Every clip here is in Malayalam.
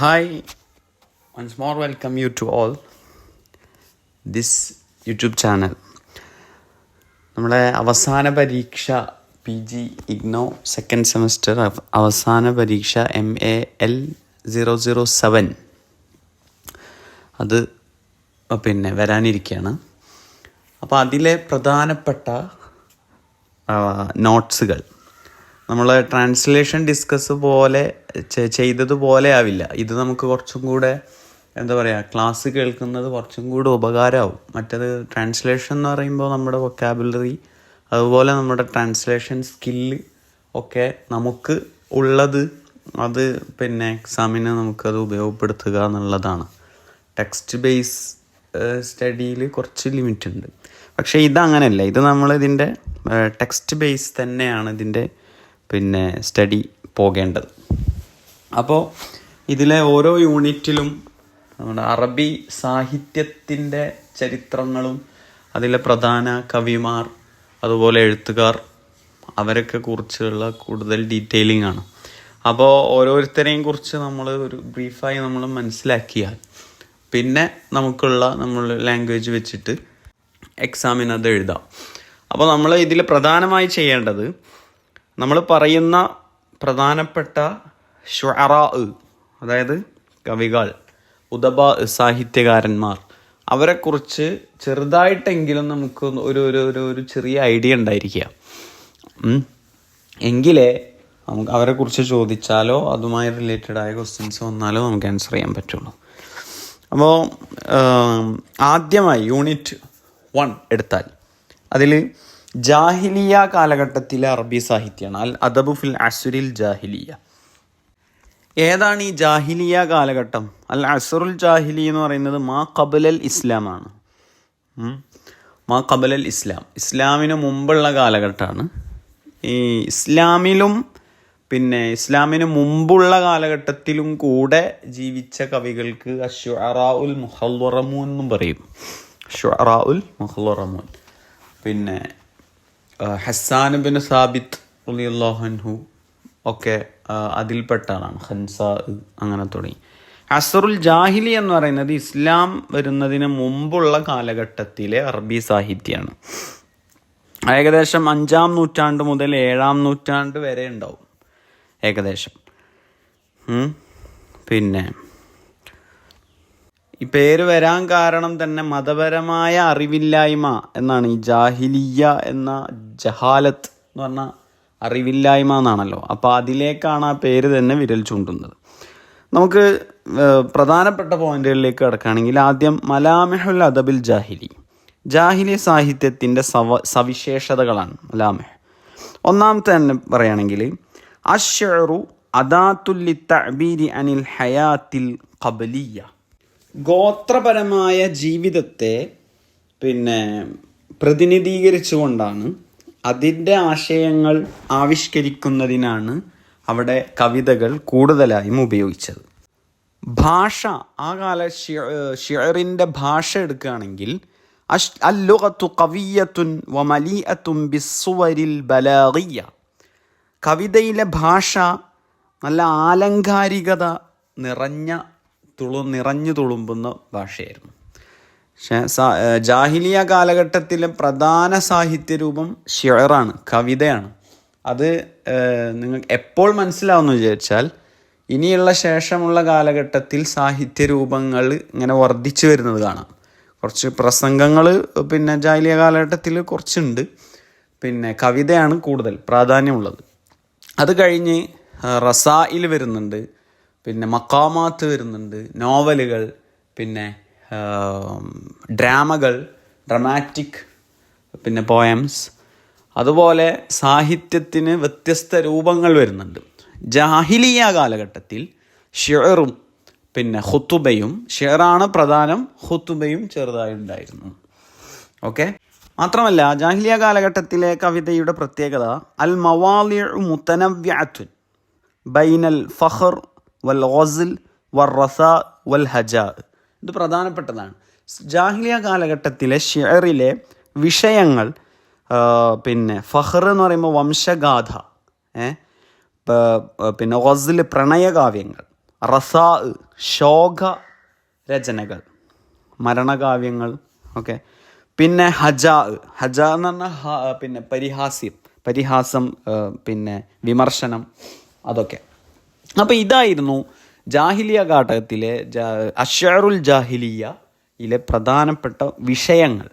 Hi, once more welcome you to all this YouTube channel. നമ്മുടെ അവസാന പരീക്ഷ PG ഇഗ്നോ സെക്കൻഡ് സെമസ്റ്റർ അവസാന പരീക്ഷ MAL007 അത് വരാനിരിക്കുകയാണ്. അപ്പോൾ അതിലെ പ്രധാനപ്പെട്ട നോട്ട്സുകൾ നമ്മൾ ട്രാൻസ്ലേഷൻ ഡിസ്കസ് പോലെ ചെയ്തതുപോലെ ആവില്ല. ഇത് നമുക്ക് കുറച്ചും കൂടെ ക്ലാസ് കേൾക്കുന്നത് കുറച്ചും കൂടെ ഉപകാരമാവും. മറ്റത് ട്രാൻസ്ലേഷൻ എന്ന് പറയുമ്പോൾ നമ്മുടെ വൊക്കാബുലറി അതുപോലെ നമ്മുടെ ട്രാൻസ്ലേഷൻ സ്കില്ല് ഒക്കെ നമുക്ക് ഉള്ളത് അത് എക്സാമിന് നമുക്കത് ഉപയോഗപ്പെടുത്തുക എന്നുള്ളതാണ്. ടെക്സ്റ്റ് ബേസ് സ്റ്റഡിയിൽ കുറച്ച് ലിമിറ്റ് ഉണ്ട്. പക്ഷേ ഇതങ്ങനെയല്ല. ഇത് നമ്മളിതിൻ്റെ ടെക്സ്റ്റ് ബേസ് തന്നെയാണ് ഇതിൻ്റെ സ്റ്റഡി പോകേണ്ടത്. അപ്പോൾ ഇതിലെ ഓരോ യൂണിറ്റിലും നമ്മുടെ അറബി സാഹിത്യത്തിൻ്റെ ചരിത്രങ്ങളും അതിലെ പ്രധാന കവിമാർ അതുപോലെ എഴുത്തുകാർ അവരൊക്കെ കുറിച്ചുള്ള കൂടുതൽ ഡീറ്റെയിലിംഗ് ആണ്. അപ്പോൾ ഓരോരുത്തരെയും കുറിച്ച് നമ്മൾ ഒരു ബ്രീഫായി നമ്മൾ മനസ്സിലാക്കിയാൽ പിന്നെ നമ്മൾ ലാംഗ്വേജ് വെച്ചിട്ട് എക്സാമിന് അത് എഴുതാം. അപ്പോൾ നമ്മൾ ഇതിൽ പ്രധാനമായി ചെയ്യേണ്ടത് നമ്മൾ പറയുന്ന പ്രധാനപ്പെട്ട ശുഅറാ, അതായത് കവികൾ, ഉദബ സാഹിത്യകാരന്മാർ, അവരെക്കുറിച്ച് ചെറുതായിട്ടെങ്കിലും നമുക്ക് ഒരു ചെറിയ ഐഡിയ ഉണ്ടായിരിക്കുക. എങ്കിലേ നമുക്ക് അവരെക്കുറിച്ച് ചോദിച്ചാലോ അതുമായി റിലേറ്റഡ് ആയ ക്വസ്റ്റ്യൻസ് വന്നാലോ നമുക്ക് ആൻസർ ചെയ്യാൻ പറ്റുള്ളൂ. അപ്പോൾ ആദ്യമായി യൂണിറ്റ് 1 എടുത്താൽ അതിൽ ജാഹിലിയ കാലഘട്ടത്തിലെ അറബി സാഹിത്യമാണ്. അൽ അദബു ഫിൽ അസ്റിൽ ജാഹിലിയ. ഏതാണ് ഈ ജാഹിലിയ കാലഘട്ടം? അൽ അസ്റുൽ ജാഹിലി എന്ന് പറയുന്നത് മാ ഖബലൽ ഇസ്ലാമാണ്. മാ ഖബലൽ ഇസ്ലാം, ഇസ്ലാമിന് മുമ്പുള്ള കാലഘട്ടമാണ്. ഈ ഇസ്ലാമിലും ഇസ്ലാമിന് മുമ്പുള്ള കാലഘട്ടത്തിലും കൂടെ ജീവിച്ച കവികൾക്ക് അശ്ശുഅറാ ഉൽ മുഹല്ലറമൂൻ എന്നും പറയും. അശ്ശുഅറാ ഉൽ മുഹല്ലറമൂൻ. ഹസ്സാൻ ബിൻ സാബിത്ത് റളിയല്ലാഹു അൻഹു ഒക്കെ അതിൽപ്പെട്ടാണ്. ഹൻസ അങ്ങനെ തുടങ്ങി. അസ്റുൽ ജാഹിലി എന്ന് പറയുന്നത് ഇസ്ലാം വരുന്നതിന് മുമ്പുള്ള കാലഘട്ടത്തിലെ അറബി സാഹിത്യമാണ്. ഏകദേശം 5-ാം നൂറ്റാണ്ട് മുതൽ 7-ാം നൂറ്റാണ്ട് വരെ ഉണ്ടാവും ഏകദേശം. ഈ പേര് വരാൻ കാരണം തന്നെ മതപരമായ അറിവില്ലായ്മ എന്നാണ്. ഈ ജാഹിലിയ എന്ന ജഹാലത്ത് എന്ന് പറഞ്ഞാൽ അറിവില്ലായ്മ എന്നാണല്ലോ. അപ്പോൾ അതിലേക്കാണ് ആ പേര് തന്നെ വിരൽ ചൂണ്ടുന്നത്. നമുക്ക് പ്രധാനപ്പെട്ട പോയിന്റുകളിലേക്ക് കിടക്കുകയാണെങ്കിൽ ആദ്യം മലാമിഹുൽ അദബിൽ ജാഹിലി, ജാഹിലി സാഹിത്യത്തിൻ്റെ സവിശേഷതകളാണ് മലാമിഹ്. ഒന്നാമത്തെ തന്നെ പറയുകയാണെങ്കിൽ അശ്ശഉറു അദാത്തുൽ ലിത്തഅബീരി അനിൽ ഹയാത്തിൽ ഖബലിയ. ഗോത്രപരമായ ജീവിതത്തെ പ്രതിനിധീകരിച്ചുകൊണ്ടാണ്, അതിൻ്റെ ആശയങ്ങൾ ആവിഷ്കരിക്കുന്നതിനാണ് അവിടെ കവിതകൾ കൂടുതലായും ഉപയോഗിച്ചത്. ഭാഷ, ആ കാല ഷിഅറിൻ്റെ ഭാഷ എടുക്കുകയാണെങ്കിൽ അല്ലുഗത്തു ഖവിയ്യത്തുൻ വമലീഅത്തുൻ ബിസ്സുവരിൽ ബലാഗിയ്യ. കവിതയിലെ ഭാഷ നല്ല ആലങ്കാരികത നിറഞ്ഞു തുളുമ്പുന്ന ഭാഷയായിരുന്നു. ജാഹിലിയ കാലഘട്ടത്തിലെ പ്രധാന സാഹിത്യരൂപം ഷിഅറാണ്, കവിതയാണ്. അത് നിങ്ങൾക്ക് എപ്പോൾ മനസ്സിലാവുമെന്ന് വിചാരിച്ചാൽ ഇനിയുള്ള ശേഷമുള്ള കാലഘട്ടത്തിൽ സാഹിത്യരൂപങ്ങൾ ഇങ്ങനെ വർദ്ധിച്ചു വരുന്നത് കാണാം. കുറച്ച് പ്രസംഗങ്ങൾ ജാഹിലിയ കാലഘട്ടത്തിൽ കുറച്ചുണ്ട്, കവിതയാണ് കൂടുതൽ പ്രാധാന്യമുള്ളത്. അത് കഴിഞ്ഞ് റസായിൽ വരുന്നുണ്ട്, മക്കാമാത്ത് വരുന്നുണ്ട്, നോവലുകൾ, ഡ്രാമകൾ, ഡ്രമാറ്റിക്, പോയംസ്. അതുപോലെ സാഹിത്യത്തിന് വ്യത്യസ്ത രൂപങ്ങൾ വരുന്നുണ്ട്. ജാഹിലിയ കാലഘട്ടത്തിൽ ഷിഅറും ഖുതുബയും, ഷിഅറാണ് പ്രധാനം, ഖുതുബയും ചെറുതായി ഉണ്ടായിരുന്നു. ഓക്കെ. മാത്രമല്ല ജാഹിലിയ കാലഘട്ടത്തിലെ കവിതയുടെ പ്രത്യേകത അൽ മവാളിഉ മുതനവ്വിഅത്തുൻ ബൈനൽ ഫഖർ വൽ ഗസ്ൽ വൽ റസാ വൽ ഹജാ. ഇത് പ്രധാനപ്പെട്ടതാണ്. ജാഹിലിയ കാലഘട്ടത്തിലെ ഷിഅറിലെ വിഷയങ്ങൾ ഫഖർ എന്ന് പറയുമ്പോൾ വംശഗാഥ, ഗസ്ൽ പ്രണയകാവ്യങ്ങൾ, റസാ ശോക രചനകൾ, മരണകാവ്യങ്ങൾ. ഓക്കെ. പിന്നെ ഹജാ എന്ന് പറഞ്ഞാൽ പിന്നെ പരിഹാസം, പിന്നെ വിമർശനം, അതൊക്കെ. അപ്പോൾ ഇതായിരുന്നു ജാഹിലിയ കാലഘട്ടത്തിലെ അശ്ശഅറുൽ ജാഹിലിയയിലെ പ്രധാനപ്പെട്ട വിഷയങ്ങൾ.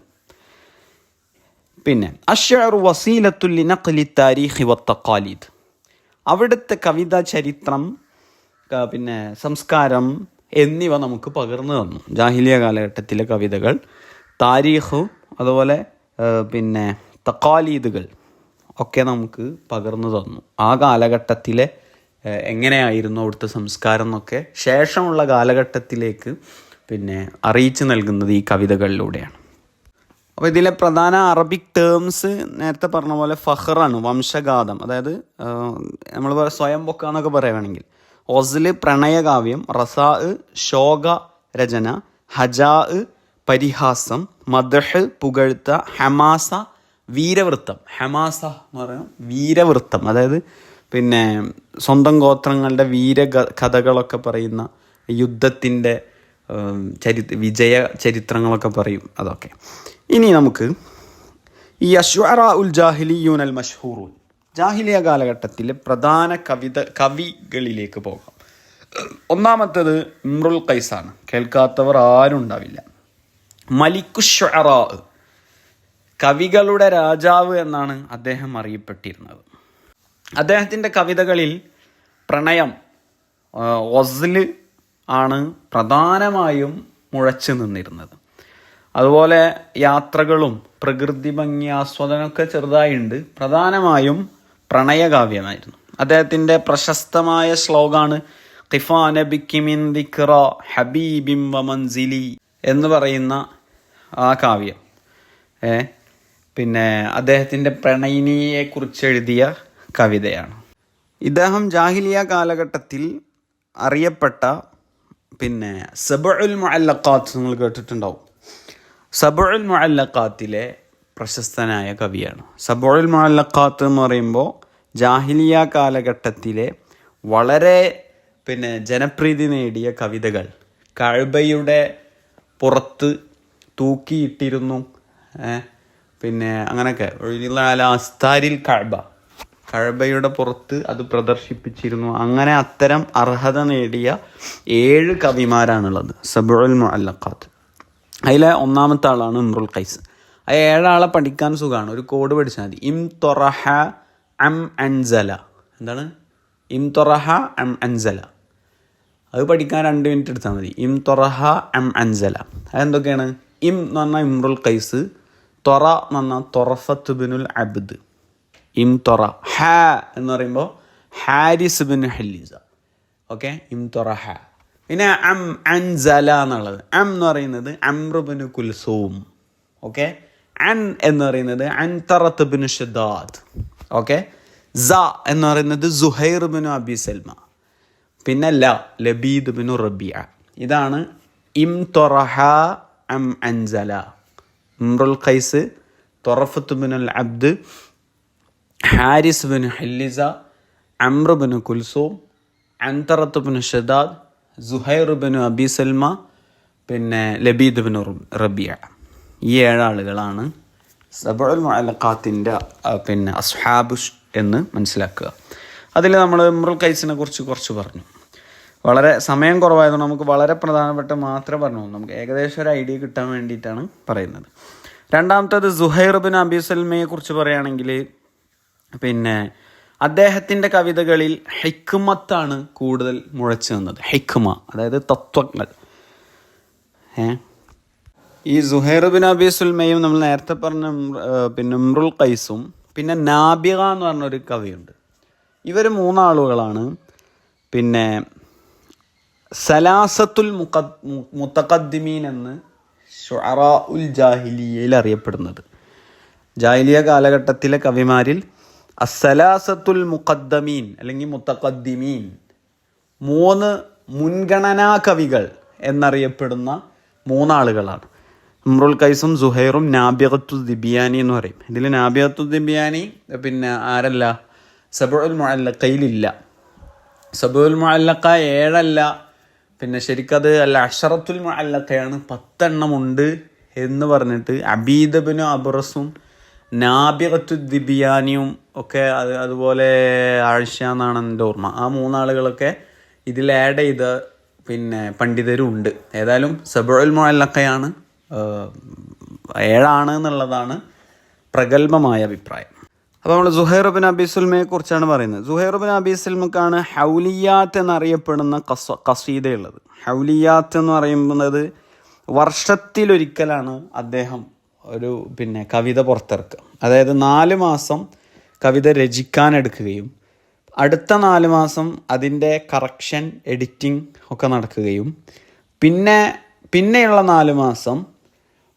പിന്നെ അശ്ശഅറു വസീലത്തുൽ ലിനഖ്ലി താരീഖി വത്തഖാലീദ്, അവിടുത്തെ കവിത, ചരിത്രം, പിന്നെ സംസ്കാരം എന്നിവ നമുക്ക് പകർന്നു തന്നു. ജാഹിലിയ കാലഘട്ടത്തിലെ കവിതകൾ, താരീഖ്, അതുപോലെ പിന്നെ തഖാലീദുകൾ ഒക്കെ നമുക്ക് പകർന്നു തന്നു. ആ കാലഘട്ടത്തിലെ എങ്ങനെയായിരുന്നു അവിടുത്തെ സംസ്കാരം എന്നൊക്കെ ശേഷമുള്ള കാലഘട്ടത്തിലേക്ക് പിന്നെ അറിയിച്ചു നൽകുന്നത് ഈ കവിതകളിലൂടെയാണ്. അപ്പോൾ ഇതിലെ പ്രധാന അറബിക് ടേംസ് നേരത്തെ പറഞ്ഞ പോലെ ഫഖ്റാണ്, വംശഗാഥം, അതായത് നമ്മൾ സ്വയം പൊക്ക എന്നൊക്കെ പറയുകയാണെങ്കിൽ. ഒസ്ല് പ്രണയകാവ്യം, റസാ ശോക രചന, ഹജാ പരിഹാസം, മദ്ഹ് പുകഴ്ത്ത, ഹമാസ വീരവൃത്തം. ഹമാസ എന്ന് പറയുന്നത് വീരവൃത്തം, അതായത് പിന്നെ സ്വന്തം ഗോത്രങ്ങളുടെ കഥകളൊക്കെ പറയുന്ന, യുദ്ധത്തിൻ്റെ വിജയ ചരിത്രങ്ങളൊക്കെ പറയും, അതൊക്കെ. ഇനി നമുക്ക് ഈ അശ്വഅറാ ഉൽ ജാഹിലിയൂൻ അൽ മഷ്ഹൂറൂൻ, ജാഹിലിയ കാലഘട്ടത്തിലെ പ്രധാന കവികളിലേക്ക് പോകാം. ഒന്നാമത്തേത് ഇമ്രുൽ ഖൈസാണ്. കേൾക്കാത്തവർ ആരും ഉണ്ടാവില്ല. മലിക്കുശ്വഅറാ, കവികളുടെ രാജാവ് എന്നാണ് അദ്ദേഹം അറിയപ്പെട്ടിരുന്നത്. അദ്ദേഹത്തിൻ്റെ കവിതകളിൽ പ്രണയം, ഒസ്ല് ആണ് പ്രധാനമായും മുഴച്ചു നിന്നിരുന്നത്. അതുപോലെ യാത്രകളും പ്രകൃതി ഭംഗി ആസ്വാദനമൊക്കെ ചെറുതായിട്ടുണ്ട്. പ്രധാനമായും പ്രണയകാവ്യമായിരുന്നു. അദ്ദേഹത്തിൻ്റെ പ്രശസ്തമായ ശ്ലോകമാണ് ഖിഫാന ബിക്കി മിൻ ദിക്റ ഹബീബിം വമൻസിലി എന്ന് പറയുന്ന ആ കാവ്യം. പിന്നെ അദ്ദേഹത്തിൻ്റെ പ്രണയിനിയെക്കുറിച്ച് എഴുതിയ കവിതയാണ്. ഇദ്ദേഹം ജാഹിലിയ കാലഘട്ടത്തിൽ അറിയപ്പെട്ട പിന്നെ സബ്ഉൽ മുഅല്ലഖാത്ത് നിങ്ങൾ കേട്ടിട്ടുണ്ടാവും. സബ്ഉൽ മുഅല്ലഖാത്തിലെ പ്രശസ്തനായ കവിയാണ്. സബ്ഉൽ മുഅല്ലഖാത്ത് എന്ന് പറയുമ്പോൾ ജാഹിലിയ കാലഘട്ടത്തിലെ വളരെ പിന്നെ ജനപ്രീതി നേടിയ കവിതകൾ. കഅബയുടെ പുറത്ത് തൂക്കിയിട്ടിരുന്നു, പിന്നെ അങ്ങനെയൊക്കെ. അസ്താരിൽ കഅബയുടെ പുറത്ത് അത് പ്രദർശിപ്പിച്ചിരുന്നു. അങ്ങനെ അത്തരം അർഹത നേടിയ 7 കവിമാരാണുള്ളത് സബ്ഉൽ മുഅല്ലഖാത്ത്. അതിലെ ഒന്നാമത്തെ ആളാണ് ഇമ്രുൽ ഖൈസ്. ആ 7 ആളെ പഠിക്കാൻ സുഖമാണ്. ഒരു കോഡ് പഠിച്ചാൽ മതി. ഇം തൊറഹ അം അൻസല. എന്താണ് ഇം തൊറഹ അം അൻസല? അത് പഠിക്കാൻ 2 മിനിറ്റ് എടുത്താൽ മതി. ഇം തൊറഹ അം അൻസല അതെന്തൊക്കെയാണ്? ഇം എന്ന് പറഞ്ഞാൽ ഇമ്രുൽ ഖൈസ്, തൊറ എന്ന് പറഞ്ഞാൽ തൊറഫത്ത് ബിനുൽ അബ്ദ്, ഇം തൊറ. ഹ എന്ന് പറയുമ്പോൾ ഹാരിസ് ബിൻ ഹല്ലീസ. ഓക്കെ, ഇം തൊറ ഹ. പിന്നെ അം അൻസല എന്നുള്ളത്, അം എന്ന് പറയുന്നത് അംറു ബിൻ കുൽസൂം. ഓക്കെ, അൻ എന്ന് പറയുന്നത് അൻതറത്ത് ബിൻ ഷദാദ്. ഓക്കെ, സ എന്ന് പറയുന്നത് സുഹൈർ ബിൻ അബി സൽമ. പിന്നെ ലബീദ് ബിൻ റബിയ. ഇതാണ് ഇം തൊറഹ അം അൻസല. ഇമ്രുൽ ഖൈസ്, തൊറഫത്ത് ബിനുൽ അബ്ദ്, Harith bin Hilliza, Amr bin Kulthum, Antarah bin Shaddad, Zuhair bin Abi Sulma, പിന്നെ ലബീദ് ബിൻ റബിയ. ഈ 7 ആളുകളാണ് സബ്ഉൽ മുഅല്ലഖാത്തിൻ്റെ പിന്നെ അസ്ഹാബ് എന്ന് മനസ്സിലാക്കുക. അതിൽ നമ്മൾ ഇമ്രുൽ ഖൈസിനെ കുറിച്ച് കുറച്ച് പറഞ്ഞു. വളരെ സമയം കുറവായതുകൊണ്ട് നമുക്ക് വളരെ പ്രധാനപ്പെട്ട മാത്രമേ പറഞ്ഞു. നമുക്ക് ഏകദേശം ഒരു ഐഡിയ കിട്ടാൻ വേണ്ടിയിട്ടാണ് പറയുന്നത്. രണ്ടാമത്തേത് സുഹൈർ ബിൻ അബി സൽമയെ കുറിച്ച് പറയുകയാണെങ്കിൽ പിന്നെ അദ്ദേഹത്തിൻ്റെ കവിതകളിൽ ഹിക്മത്താണ് കൂടുതൽ മുഴച്ചു നിന്നത്. ഹിക്മ അതായത് തത്വങ്ങൾ. ഈ സുഹൈർ ബിൻ അബി സൽമയും നമ്മൾ നേരത്തെ പറഞ്ഞ പിന്നെ ഇമ്രുൽ ഖൈസും പിന്നെ നാബിഗ എന്ന് പറഞ്ഞൊരു കവിയുണ്ട്. ഇവർ 3 ആളുകളാണ് പിന്നെ സലാസത്തുൽ മുത്തഖദ്ദിമീൻ എന്ന് ശുഅറാ ഉൽ ജാഹിലിയയിൽ അറിയപ്പെടുന്നത്. ജാഹിലിയ കാലഘട്ടത്തിലെ കവിമാരിൽ അസ്സലാസത്തുൽ മുഖദ്ദമീൻ അല്ലെങ്കിൽ മുത്തഖദ്ദിമീൻ, 3 മുൻഗണനാ കവികൾ എന്നറിയപ്പെടുന്ന 3 ആളുകളാണ്. ഇമ്രുൽ ഖൈസും സുഹൈറും നാബിഗത്തു ദിബിയാനി എന്ന് പറയും. ഇതിൽ നാബിഗത്തു ദിബിയാനി പിന്നെ ആരല്ല, സബ്ഉൽ മുഅല്ലഖയിലില്ല. സബ്ഉൽ മുഅല്ലഖ 7 അല്ല പിന്നെ ശരിക്കത് അല്ല അഷറത്തുൽ മുഅല്ലഖയാണ് 10 എണ്ണമുണ്ട് എന്ന് പറഞ്ഞിട്ട് അബീദ് ബിൻ അബ്റസും നാബിഗത്തു ദിബിയാനിയും ഒക്കെ അതുപോലെ ആയിഷ എന്നാണ് എൻ്റെ ഓർമ്മ. ആ 3 ആളുകളൊക്കെ ഇതിൽ ആഡ് ചെയ്ത പിന്നെ പണ്ഡിതരും ഉണ്ട്. ഏതായാലും സബഉൽ മുഅല്ലഖയാണ് 7 എന്നുള്ളതാണ് പ്രഗത്ഭമായ അഭിപ്രായം. അപ്പോൾ നമ്മൾ സുഹൈർ ബിൻ അബി സുൽമയെ കുറിച്ചാണ് പറയുന്നത്. സുഹൈർ ബിൻ അബി സുൽമക്കാണ് ഹൗലിയാത്ത് എന്നറിയപ്പെടുന്ന ഖസീദയുള്ളത്. ഹൗലിയാത്ത് എന്ന് പറയുന്നത് വർഷത്തിലൊരിക്കലാണ് അദ്ദേഹം ഒരു പിന്നെ കവിത പുറത്തിറക്കുക. അതായത് 4 മാസം കവിത രചിക്കാനെടുക്കുകയും അടുത്ത 4 മാസം അതിൻ്റെ കറക്ഷൻ എഡിറ്റിംഗ് ഒക്കെ നടക്കുകയും പിന്നെയുള്ള 4 മാസം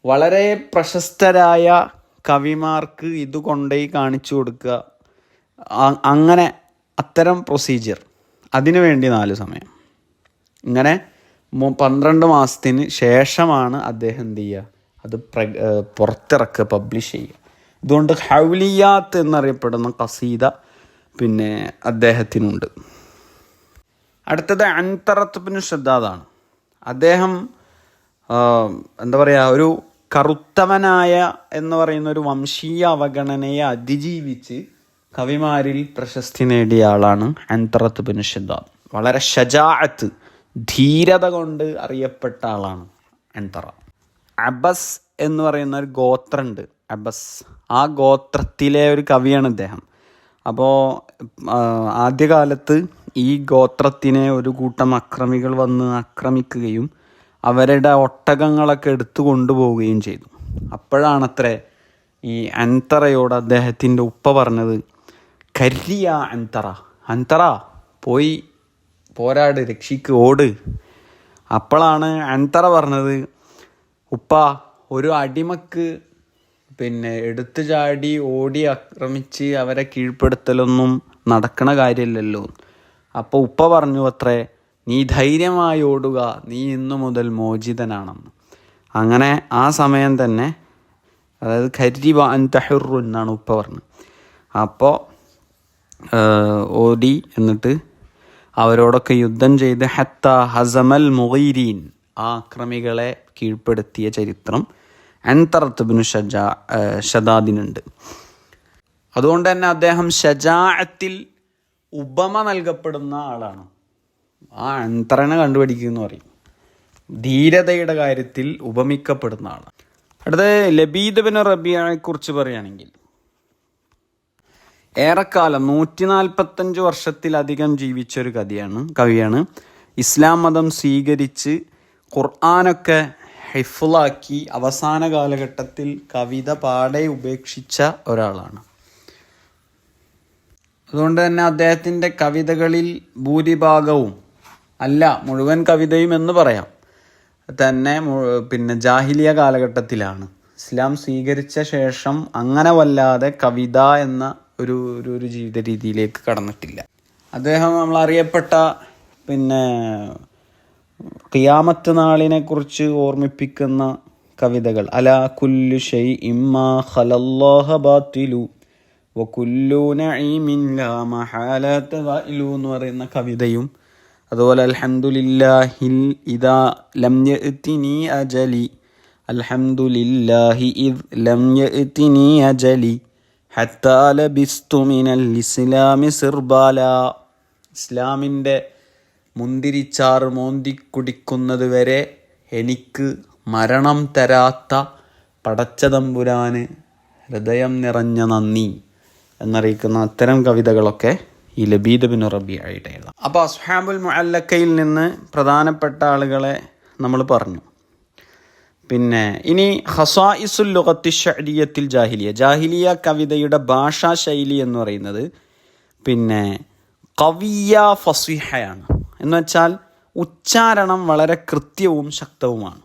വളരെ പ്രശസ്തരായ കവിമാർക്ക് ഇത് കൊണ്ടുപോയി കാണിച്ചു കൊടുക്കുക. അങ്ങനെ അത്തരം പ്രൊസീജിയർ അതിനു വേണ്ടി 4 സമയം. ഇങ്ങനെ 12 മാസത്തിന് ശേഷമാണ് അദ്ദേഹം എന്ത് ചെയ്യുക, അത് പുറത്തിറക്കുക, പബ്ലിഷ് ചെയ്യുക. ഇതുകൊണ്ട് ഹൗലിയാത്ത് എന്നറിയപ്പെടുന്ന ഖസീദ പിന്നെ അദ്ദേഹത്തിനുണ്ട്. അടുത്തത് അൻതറത്ത് ബിൻ ഷദ്ദാദാണ്. അദ്ദേഹം എന്താ പറയുക, ഒരു കറുത്തവനായ എന്ന് പറയുന്ന ഒരു വംശീയ അവഗണനയെ അതിജീവിച്ച് കവിമാരിൽ പ്രശസ്തി നേടിയ ആളാണ് അൻതറത്ത് ബിൻ ഷദ്ദാദ്. വളരെ ഷജാഅത്ത്, ധീരത കൊണ്ട് അറിയപ്പെട്ട ആളാണ് അൻതറ. അബസ് എന്ന് പറയുന്ന ഒരു ഗോത്രമുണ്ട്, അബസ്. ആ ഗോത്രത്തിലെ ഒരു കവിയാണ് ഇദ്ദേഹം. അപ്പോൾ ആദ്യകാലത്ത് ഈ ഗോത്രത്തിനെ ഒരു കൂട്ടം അക്രമികൾ വന്ന് ആക്രമിക്കുകയും അവരുടെ ഒട്ടകങ്ങളൊക്കെ എടുത്തു കൊണ്ടുപോവുകയും ചെയ്തു. അപ്പോഴാണത്രേ ഈ അൻതറയോട് അദ്ദേഹത്തിൻ്റെ ഉപ്പ പറഞ്ഞത്, കരിയ അൻതറ പോയി പോരാട്, രക്ഷിക്ക്, ഓട്. അപ്പോഴാണ് അൻതറ പറഞ്ഞത്, ഉപ്പ, ഒരു അടിമക്ക് പിന്നെ എടുത്തു ചാടി ഓടി ആക്രമിച്ച് അവരെ കീഴ്പ്പെടുത്തലൊന്നും നടക്കണ കാര്യമില്ലല്ലോ. അപ്പോൾ ഉപ്പ പറഞ്ഞു അത്രേ, നീ ധൈര്യമായി ഓടുക, നീ ഇന്നു മുതൽ മോചിതനാണെന്ന്. അങ്ങനെ ആ സമയം തന്നെ, അതായത് ഖരിബ അൻത ഹുർറു എന്നാണ് ഉപ്പ പറഞ്ഞത്. അപ്പോൾ ഓടി, എന്നിട്ട് അവരോടൊക്കെ യുദ്ധം ചെയ്ത് ഹത്ത ഹസമൽ മുഗീരീൻ, ആ അക്രമികളെ കീഴ്പ്പെടുത്തിയ ചരിത്രം അൻതറത്ത് ബിൻ ഷദ്ദാദിനുണ്ട്. അതുകൊണ്ട് തന്നെ അദ്ദേഹം ഷജാഅത്തിൽ ഉപമ നൽകപ്പെടുന്ന ആളാണ്. ആ അൻതറനെ കണ്ടുപിടിക്കുമെന്ന് പറയും, ധീരതയുടെ കാര്യത്തിൽ ഉപമിക്കപ്പെടുന്ന ആളാണ്. അടുത്ത ലബീദ് ബിൻ റബിയയെ കുറിച്ച് പറയുകയാണെങ്കിൽ, ഏറെക്കാലം 145 വർഷത്തിലധികം ജീവിച്ചൊരു കവിയാണ്. ഇസ്ലാം മതം സ്വീകരിച്ച് ഖുർആനൊക്കെ ഹിഫ്ളാക്കി അവസാന കാലഘട്ടത്തിൽ കവിത പാടെ ഉപേക്ഷിച്ച ഒരാളാണ്. അതുകൊണ്ട് തന്നെ അദ്ദേഹത്തിൻ്റെ കവിതകളിൽ ഭൂരിഭാഗവും, അല്ല മുഴുവൻ കവിതയും എന്ന് പറയാം, തന്നെ പിന്നെ ജാഹിലിയ കാലഘട്ടത്തിലാണ്. ഇസ്ലാം സ്വീകരിച്ച ശേഷം അങ്ങനെ വല്ലാതെ കവിത എന്ന ഒരു ജീവിത രീതിയിലേക്ക് കടന്നിട്ടില്ല. അദ്ദേഹം നമ്മളറിയപ്പെട്ട പിന്നെ ഖിയാമത്ത് നാളിനെ കുറിച്ച് ഓർമ്മിപ്പിക്കുന്ന കവിതകൾ, അലാ കുല്ലു ഷൈഇൻ മാ ഖലല്ലാഹ ബാതിലു വകുല്ലു നഈമിൻ ലാ മഹാലത വഇലു എന്ന് പറയുന്ന കവിതയും, അതുപോലെ അൽഹംദുലില്ലാഹി ഇദാ ലം യഅതിനി അജലി, അൽഹംദുലില്ലാഹി ഇദ് ലം യഅതിനി അജലി ഹത്താ ലബിസ്തു മിനൽ ഇസ്ലാമി സിർബാല, ഇസ്ലാമിൻ്റെ മുന്തിരിച്ചാറ് മോന്തി കുടിക്കുന്നത് വരെ എനിക്ക് മരണം തരാത്ത പടച്ചതമ്പുരാന് ഹൃദയം നിറഞ്ഞ നന്ദി എന്നറിയിക്കുന്ന അത്തരം കവിതകളൊക്കെ ഈ ലബീദ് ബിൻ റബിയയുടെ എഴുതാം. അപ്പോൾ അസ്ഹാബുൽ മുഅല്ലഖയിൽ നിന്ന് പ്രധാനപ്പെട്ട ആളുകളെ നമ്മൾ പറഞ്ഞു. പിന്നെ ഇനി ഖസായിസുൽ ലുഗത്തി ശഅരിയത്തിൽ ജാഹിലിയ കവിതയുടെ ഭാഷാ ശൈലി എന്ന് പറയുന്നത് പിന്നെ ഖവിയ ഫസീഹയാണ്. എന്ന് വെച്ചാൽ ഉച്ചാരണം വളരെ കൃത്യവും ശക്തവുമാണ്.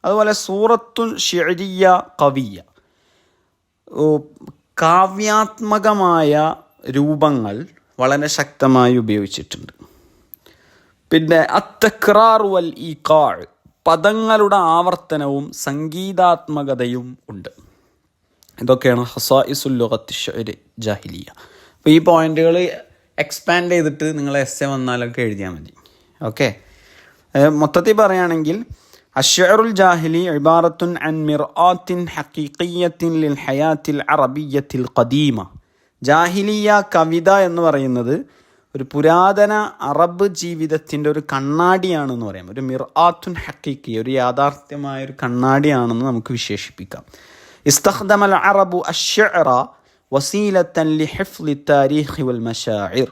അതുപോലെ സൂറത്തുൽ ശഅരിയ ഖവിയ, കാവ്യാത്മകമായ രൂപങ്ങൾ വളരെ ശക്തമായി ഉപയോഗിച്ചിട്ടുണ്ട്. പിന്നെ അത്തക്റാർ വൽ ഈഖാഅ്, പദങ്ങളുടെ ആവർത്തനവും സംഗീതാത്മകതയും ഉണ്ട്. ഇതൊക്കെയാണ് ഖസായിസുൽ ലുഗത്തി ശഅരി ജാഹിലിയ. അപ്പോൾ ഈ പോയിന്റുകൾ എക്സ്പാൻഡ് ചെയ്തിട്ട് നിങ്ങൾ എസ്സേ വന്നാലൊക്കെ എഴുതിയാൽ മതി. ഓക്കെ, മൊത്തത്തിൽ പറയുകയാണെങ്കിൽ അശ്ശഅറുൽ ജാഹിലി ഇബാറത്തുൻ അൻ മിർആത്തിൻ ഹഖീഖിയ്യത്തിൻ ലിൽ ഹയാത്തിൽ അറബിയ്യത്തിൽ ഖദീമ. ജാഹിലിയ കവിത എന്ന് പറയുന്നത് ഒരു പുരാതന അറബ് ജീവിതത്തിൻ്റെ ഒരു കണ്ണാടിയാണെന്ന് പറയാം. ഒരു മിർആത്തുൻ ഹഖീഖി, ഒരു യാഥാർത്ഥ്യമായ ഒരു കണ്ണാടിയാണെന്ന് നമുക്ക് വിശേഷിപ്പിക്കാം. ഇസ്തഖ്ദമൽ അറബു അശ്ശഅറ വസീലത്തൻ ലിഹിഫ്ളി താരീഖി വൽ മശാഇർ.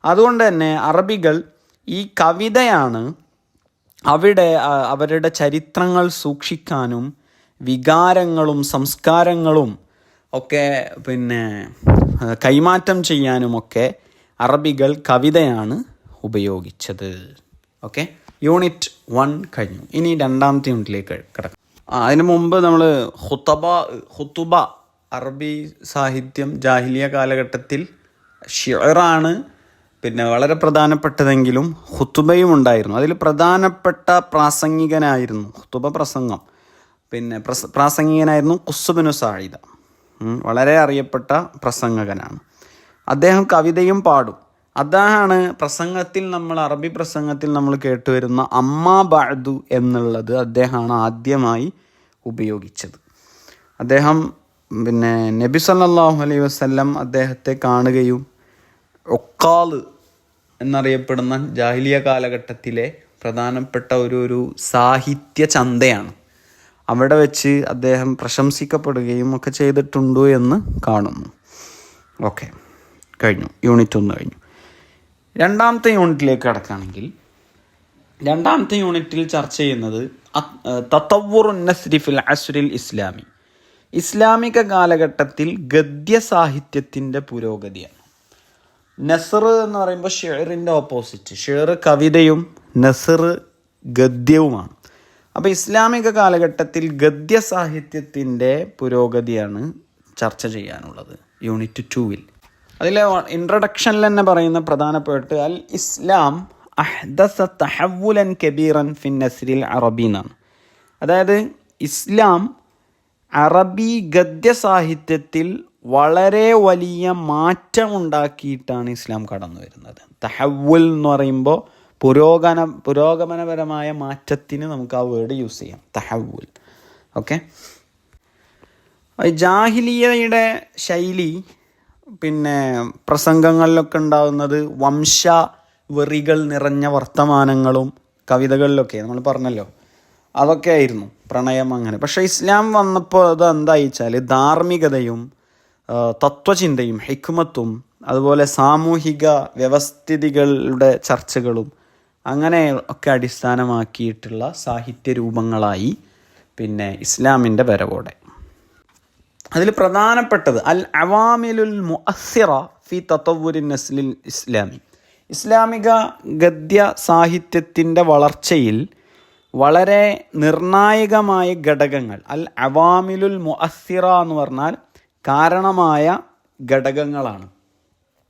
അതുകൊണ്ട് തന്നെ അറബികൾ ഈ കവിതയാണ് അവരുടെ ചരിത്രങ്ങൾ സൂക്ഷിക്കാനും വികാരങ്ങളും സംസ്കാരങ്ങളും ഒക്കെ കൈമാറ്റം ചെയ്യാനുമൊക്കെ അറബികൾ കവിതയാണ് ഉപയോഗിച്ചത്. ഓക്കെ, യൂണിറ്റ് 1 കഴിഞ്ഞു. ഇനി രണ്ടാമത്തെ യൂണിറ്റിലേക്ക് കിടക്കാം. അതിനു മുമ്പ് നമ്മൾ ഖുതുബ അറബി സാഹിത്യം ജാഹിലിയ കാലഘട്ടത്തിൽ ഷിഅറാണ് വളരെ പ്രധാനപ്പെട്ടതെങ്കിലും ഖുതുബയും ഉണ്ടായിരുന്നു. അതിൽ പ്രധാനപ്പെട്ട പ്രാസംഗികനായിരുന്നു ഖുതുബ പ്രസംഗം. പ്രാസംഗികനായിരുന്നു ഖുസ് ബിനു സാഇദ. വളരെ അറിയപ്പെട്ട പ്രസംഗകനാണ് അദ്ദേഹം. കവിതയും പാടും. അതാണ് അറബി പ്രസംഗത്തിൽ നമ്മൾ കേട്ടുവരുന്ന അമ്മാ ബഅദു എന്നുള്ളത് അദ്ദേഹമാണ് ആദ്യമായി ഉപയോഗിച്ചത്. അദ്ദേഹം നബി സല്ലല്ലാഹു അലൈഹി വസല്ലം അദ്ദേഹത്തെ കാണുകയും ഒക്കാല് എന്നറിയപ്പെടുന്ന ജാഹിലിയ കാലഘട്ടത്തിലെ പ്രധാനപ്പെട്ട ഒരു സാഹിത്യ ചന്തയാണ്. അവിടെ വെച്ച് അദ്ദേഹം പ്രശംസിക്കപ്പെടുകയും ഒക്കെ ചെയ്തിട്ടുണ്ടോ എന്ന് കാണുന്നു. ഓക്കെ, കഴിഞ്ഞു. യൂണിറ്റ് 1 കഴിഞ്ഞു. രണ്ടാമത്തെ യൂണിറ്റിലേക്ക് കടക്കുകയാണെങ്കിൽ രണ്ടാമത്തെ യൂണിറ്റിൽ ചർച്ച ചെയ്യുന്നത് തതവ്വുറുൻ നസ്രി ഫിൽ അസ്രിൽ ഇസ്ലാമി. ഇസ്ലാമിക കാലഘട്ടത്തിൽ ഗദ്യ സാഹിത്യത്തിൻ്റെ പുരോഗതിയാണ്. നസർ എന്ന് പറയുമ്പോൾ ഷിഅറിൻ്റെ ഓപ്പോസിറ്റ്. ഷിഅർ കവിതയും നസർ ഗദ്യവുമാണ്. അപ്പോൾ ഇസ്ലാമിക കാലഘട്ടത്തിൽ ഗദ്യ സാഹിത്യത്തിൻ്റെ പുരോഗതിയാണ് ചർച്ച ചെയ്യാനുള്ളത് യൂണിറ്റ് 2-ൽ. അതിലെ ഇൻട്രൊഡക്ഷനിൽ തന്നെ പറയുന്ന പ്രധാനപ്പെട്ട് അൽ ഇസ്ലാം അഹ്ദസ തഹവ്വുലൻ കബീറൻ ഫിൻ നസ്രിൽ അറബി എന്നാണ്. അതായത് ഇസ്ലാം അറബി ഗദ്യ സാഹിത്യത്തിൽ വളരെ വലിയ മാറ്റം ഉണ്ടാക്കിയിട്ടാണ് ഇസ്ലാം കടന്നു വരുന്നത്. തഹവ്വുൽ എന്ന് പറയുമ്പോൾ പുരോഗമനപരമായ മാറ്റത്തിന് നമുക്ക് ആ വേർഡ് യൂസ് ചെയ്യാം, തഹവ്വുൽ. ഓക്കെ, ജാഹിലിയയുടെ ശൈലി പ്രസംഗങ്ങളിലൊക്കെ ഉണ്ടാകുന്നത് വംശവെറികൾ നിറഞ്ഞ വർത്തമാനങ്ങളും കവിതകളിലൊക്കെ നമ്മൾ പറഞ്ഞല്ലോ, അതൊക്കെ ആയിരുന്നു. പ്രണയം അങ്ങനെ. പക്ഷേ ഇസ്ലാം വന്നപ്പോൾ അത് എന്തായി വെച്ചാൽ ധാർമ്മികതയും തത്വചിന്തയും ഹിക്മത്തും അതുപോലെ സാമൂഹിക വ്യവസ്ഥിതികളുടെ ചർച്ചകളും അങ്ങനെ ഒക്കെ അടിസ്ഥാനമാക്കിയിട്ടുള്ള സാഹിത്യ രൂപങ്ങളായി ഇസ്ലാമിൻ്റെ വരവോടെ. അതിൽ പ്രധാനപ്പെട്ടത് അൽ അവാമിലുൽ മുഅസ്സിറ ഫി തതവ്വുരിൻ നസ്ലിൽ ഇസ്ലാമി. ഇസ്ലാമിക ഗദ്യ സാഹിത്യത്തിൻ്റെ വളർച്ചയിൽ വളരെ നിർണായകമായ ഘടകങ്ങൾ, അൽ അവാമിലുൽ മുഅസ്സിറ എന്ന് പറഞ്ഞാൽ കാരണമായ ഘടകങ്ങളാണ്.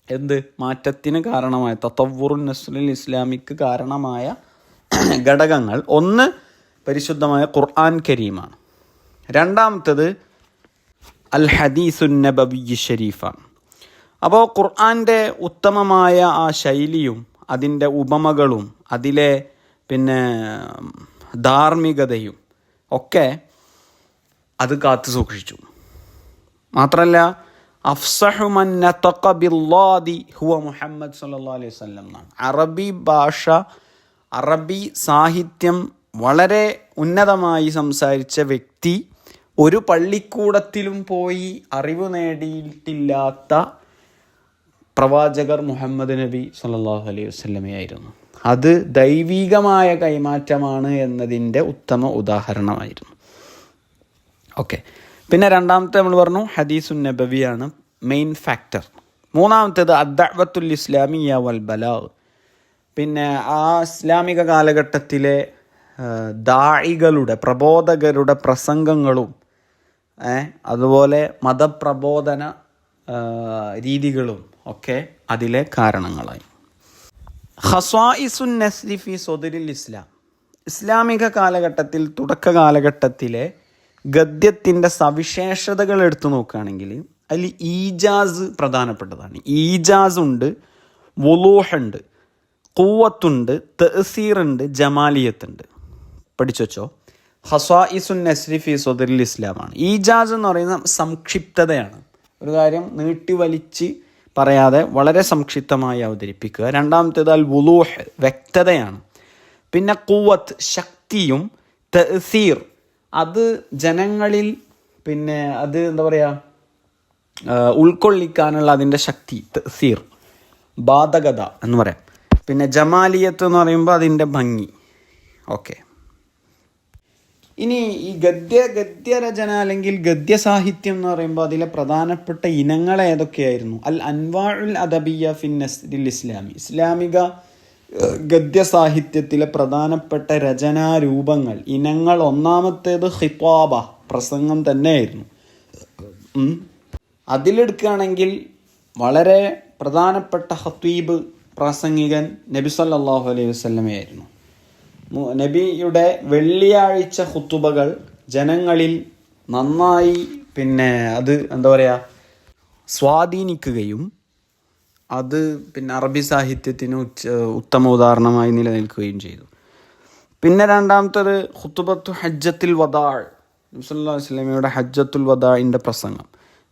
എന്ത് മാറ്റത്തിന് കാരണമായ തതവ്വുറുൻ നസ്ലിൽ ഇസ്ലാമിക്ക് കാരണമായ ഘടകങ്ങൾ? ഒന്ന് പരിശുദ്ധമായ ഖുർആൻ കരീമാണ്. രണ്ടാമത്തത് അൽ ഹദീസുൻ നബവി ഷരീഫാണ്. അപ്പോൾ ഖുർആൻ്റെ ഉത്തമമായ ആ ശൈലിയും അതിൻ്റെ ഉപമകളും അതിലെ ധാർമ്മികതയും ഒക്കെ അത് കാത്തു സൂക്ഷിച്ചു. മാത്രമല്ല അഫ്സഹു മൻ നതഖ ബില്ലാദി ഹുവ മുഹമ്മദ് സല്ലല്ലാഹു അലൈഹി വസല്ലം എന്നാണ്. അറബി ഭാഷ, അറബി സാഹിത്യം വളരെ ഉന്നതമായി സംസാരിച്ച വ്യക്തി ഒരു പള്ളിക്കൂടത്തിലും പോയി അറിവ് നേടിയിട്ടില്ലാത്ത പ്രവാചകർ മുഹമ്മദ് നബി സല്ലല്ലാഹു അലൈഹി വസല്ലമയായിരുന്നു. അത് ദൈവികമായ കൈമാറ്റമാണ് എന്നതിൻ്റെ ഉത്തമ ഉദാഹരണമായിരുന്നു. ഓക്കെ, പിന്നെ രണ്ടാമത്തെ നമ്മൾ പറഞ്ഞു ഹദീസുൻ നബവിയാണ് മെയിൻ ഫാക്ടർ. മൂന്നാമത്തേത് അദ്ദഅവത്തുൽ ഇസ്ലാമിയ വൽ ബലാഗ്. ആ ഇസ്ലാമിക കാലഘട്ടത്തിലെ ദാഇകളുടെ പ്രബോധകരുടെ പ്രസംഗങ്ങളും അതുപോലെ മതപ്രബോധന രീതികളും ഒക്കെ അതിലെ കാരണങ്ങളായി. ഖസ്വായിസുൻ നസ്രി ഫി സദരിൽ ഇസ്ലാം. ഇസ്ലാമിക കാലഘട്ടത്തിൽ തുടക്ക കാലഘട്ടത്തിലെ ഗദ്യത്തിൻ്റെ സവിശേഷതകൾ എടുത്തു നോക്കുകയാണെങ്കിൽ അതിൽ ഈജാസ് പ്രധാനപ്പെട്ടതാണ്. ഈജാസ് ഉണ്ട്, വുളൂഹ് ഉണ്ട്. ഖുവ്വത്തുണ്ട്, തഅ്സീറുണ്ട്, ജമാലിയത്തുണ്ട്. പഠിച്ചു വെച്ചോ. ഖസായിസുൻ നസ്രി ഫി സദറിൽ ഇസ്ലാമാണ്. ഈജാസ് എന്ന് പറയുന്ന സംക്ഷിപ്തതയാണ്. ഒരു കാര്യം നീട്ടി വലിച്ച് പറയാതെ വളരെ സംക്ഷിപ്തമായി അവതരിപ്പിക്കുക. രണ്ടാമത്തേത് അൽ വുളൂഹ്, വ്യക്തതയാണ്. പിന്നെ ഖുവത്ത്, ശക്തിയും, തഅ്സീർ, അത് ജനങ്ങളിൽ പിന്നെ അത് എന്താ പറയുക, ഉൾക്കൊള്ളിക്കാനുള്ള അതിൻ്റെ ശക്തി, തഅ്സീർ, ബാധകത എന്ന് പറയാം. പിന്നെ ജമാലിയത്ത് എന്ന് പറയുമ്പോൾ അതിൻ്റെ ഭംഗി. ഓക്കെ, ഇനി ഈ ഗദ്യരചന അല്ലെങ്കിൽ ഗദ്യസാഹിത്യം എന്ന് പറയുമ്പോൾ അതിലെ പ്രധാനപ്പെട്ട ഇനങ്ങൾ ഏതൊക്കെയായിരുന്നു? അൽ അൻവാഉൽ അദബിയ ഫിൻ നസ്രിൽ ഇസ്ലാമി, ഇസ്ലാമിക ഗദ്യസാഹിത്യത്തിലെ പ്രധാനപ്പെട്ട രചനാരൂപങ്ങൾ, ഇനങ്ങൾ. ഒന്നാമത്തേത് ഖിത്വാബ, പ്രസംഗം തന്നെയായിരുന്നു. അതിലെടുക്കുകയാണെങ്കിൽ വളരെ പ്രധാനപ്പെട്ട ഖത്തീബ്, പ്രസംഗികൻ നബി സല്ലല്ലാഹു അലൈഹി വസല്ലമയായിരുന്നു. നബിയുടെ വെള്ളിയാഴ്ച ഖുതുബകൾ ജനങ്ങളിൽ നന്നായി പിന്നെ അത് എന്താ പറയുക സ്വാധീനിക്കുകയും അത് പിന്നെ അറബി സാഹിത്യത്തിന് ഉത്തമ ഉദാഹരണമായി നിലനിൽക്കുകയും ചെയ്തു. പിന്നെ രണ്ടാമത്തത് ഖുതുബത്തു ഹജ്ജത്തുൽ വദാ, നബി സല്ലല്ലാഹു അലൈഹി വസല്ലമയുടെ ഹജ്ജത്തുൽ വദാഇൻ്റെ പ്രസംഗം.